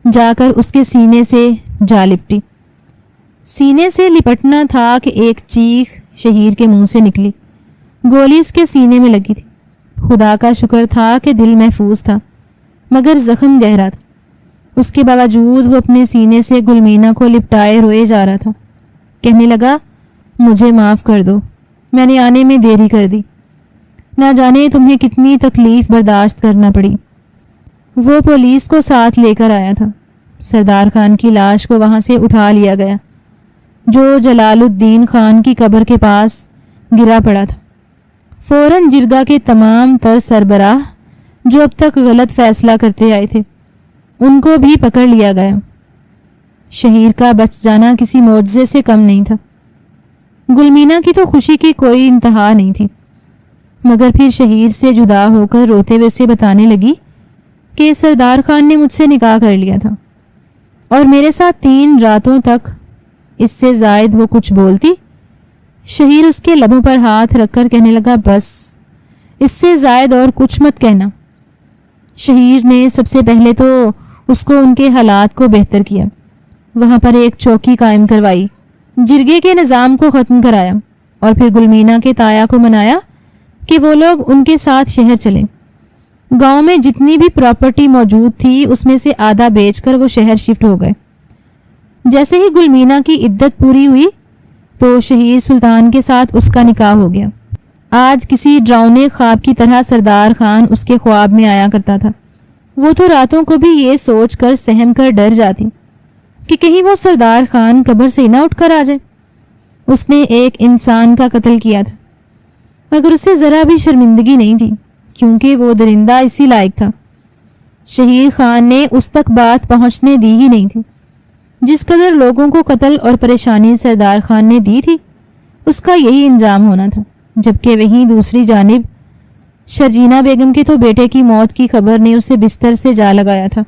جا کر اس کے سینے سے جا لپٹی۔ سینے سے لپٹنا تھا کہ ایک چیخ شہیر کے منہ سے نکلی۔ گولی اس کے سینے میں لگی تھی۔ خدا کا شکر تھا کہ دل محفوظ تھا، مگر زخم گہرا تھا۔ اس کے باوجود وہ اپنے سینے سے گلمینا کو لپٹائے روئے جا رہا تھا۔ کہنے لگا، مجھے معاف کر دو، میں نے آنے میں دیری کر دی، نہ جانے تمہیں کتنی تکلیف برداشت کرنا پڑی۔ وہ پولیس کو ساتھ لے کر آیا تھا۔ سردار خان کی لاش کو وہاں سے اٹھا لیا گیا، جو جلال الدین خان کی قبر کے پاس گرا پڑا تھا۔ فوراً جرگہ کے تمام تر سربراہ جو اب تک غلط فیصلہ کرتے آئے تھے ان کو بھی پکڑ لیا گیا۔ شہیر کا بچ جانا کسی معجزے سے کم نہیں تھا۔ گلمینا کی تو خوشی کی کوئی انتہا نہیں تھی، مگر پھر شہیر سے جدا ہو کر روتے ہوئے اسے بتانے لگی کہ سردار خان نے مجھ سے نکاح کر لیا تھا اور میرے ساتھ 3 راتوں تک اس سے زائد وہ کچھ بولتی۔ شہیر اس کے لبوں پر ہاتھ رکھ کر کہنے لگا، بس اس سے زائد اور کچھ مت کہنا۔ شہیر نے سب سے پہلے تو اس کو ان کے حالات کو بہتر کیا، وہاں پر ایک چوکی قائم کروائی، جرگے کے نظام کو ختم کرایا اور پھر گلمینا کے تایا کو منایا کہ وہ لوگ ان کے ساتھ شہر چلیں۔ گاؤں میں جتنی بھی پراپرٹی موجود تھی اس میں سے آدھا بیچ کر وہ شہر شفٹ ہو گئے۔ جیسے ہی گلمینا کی عدت پوری ہوئی تو شہیر سلطان کے ساتھ اس کا نکاح ہو گیا۔ آج کسی ڈراؤنے خواب کی طرح سردار خان اس کے خواب میں آیا کرتا تھا۔ وہ تو راتوں کو بھی یہ سوچ کر سہم کر ڈر جاتی کہ کہیں وہ سردار خان قبر سے نہ اٹھ کر آ جائے۔ اس نے ایک انسان کا قتل کیا تھا، مگر اسے ذرا بھی شرمندگی نہیں تھی کیونکہ وہ درندہ اسی لائق تھا۔ شہیر خان نے اس تک بات پہنچنے دی ہی نہیں تھی۔ جس قدر لوگوں کو قتل اور پریشانی سردار خان نے دی تھی اس کا یہی انجام ہونا تھا، جبکہ وہیں دوسری جانب شرجینہ بیگم کے تو بیٹے کی موت کی خبر نے اسے بستر سے جا لگایا تھا۔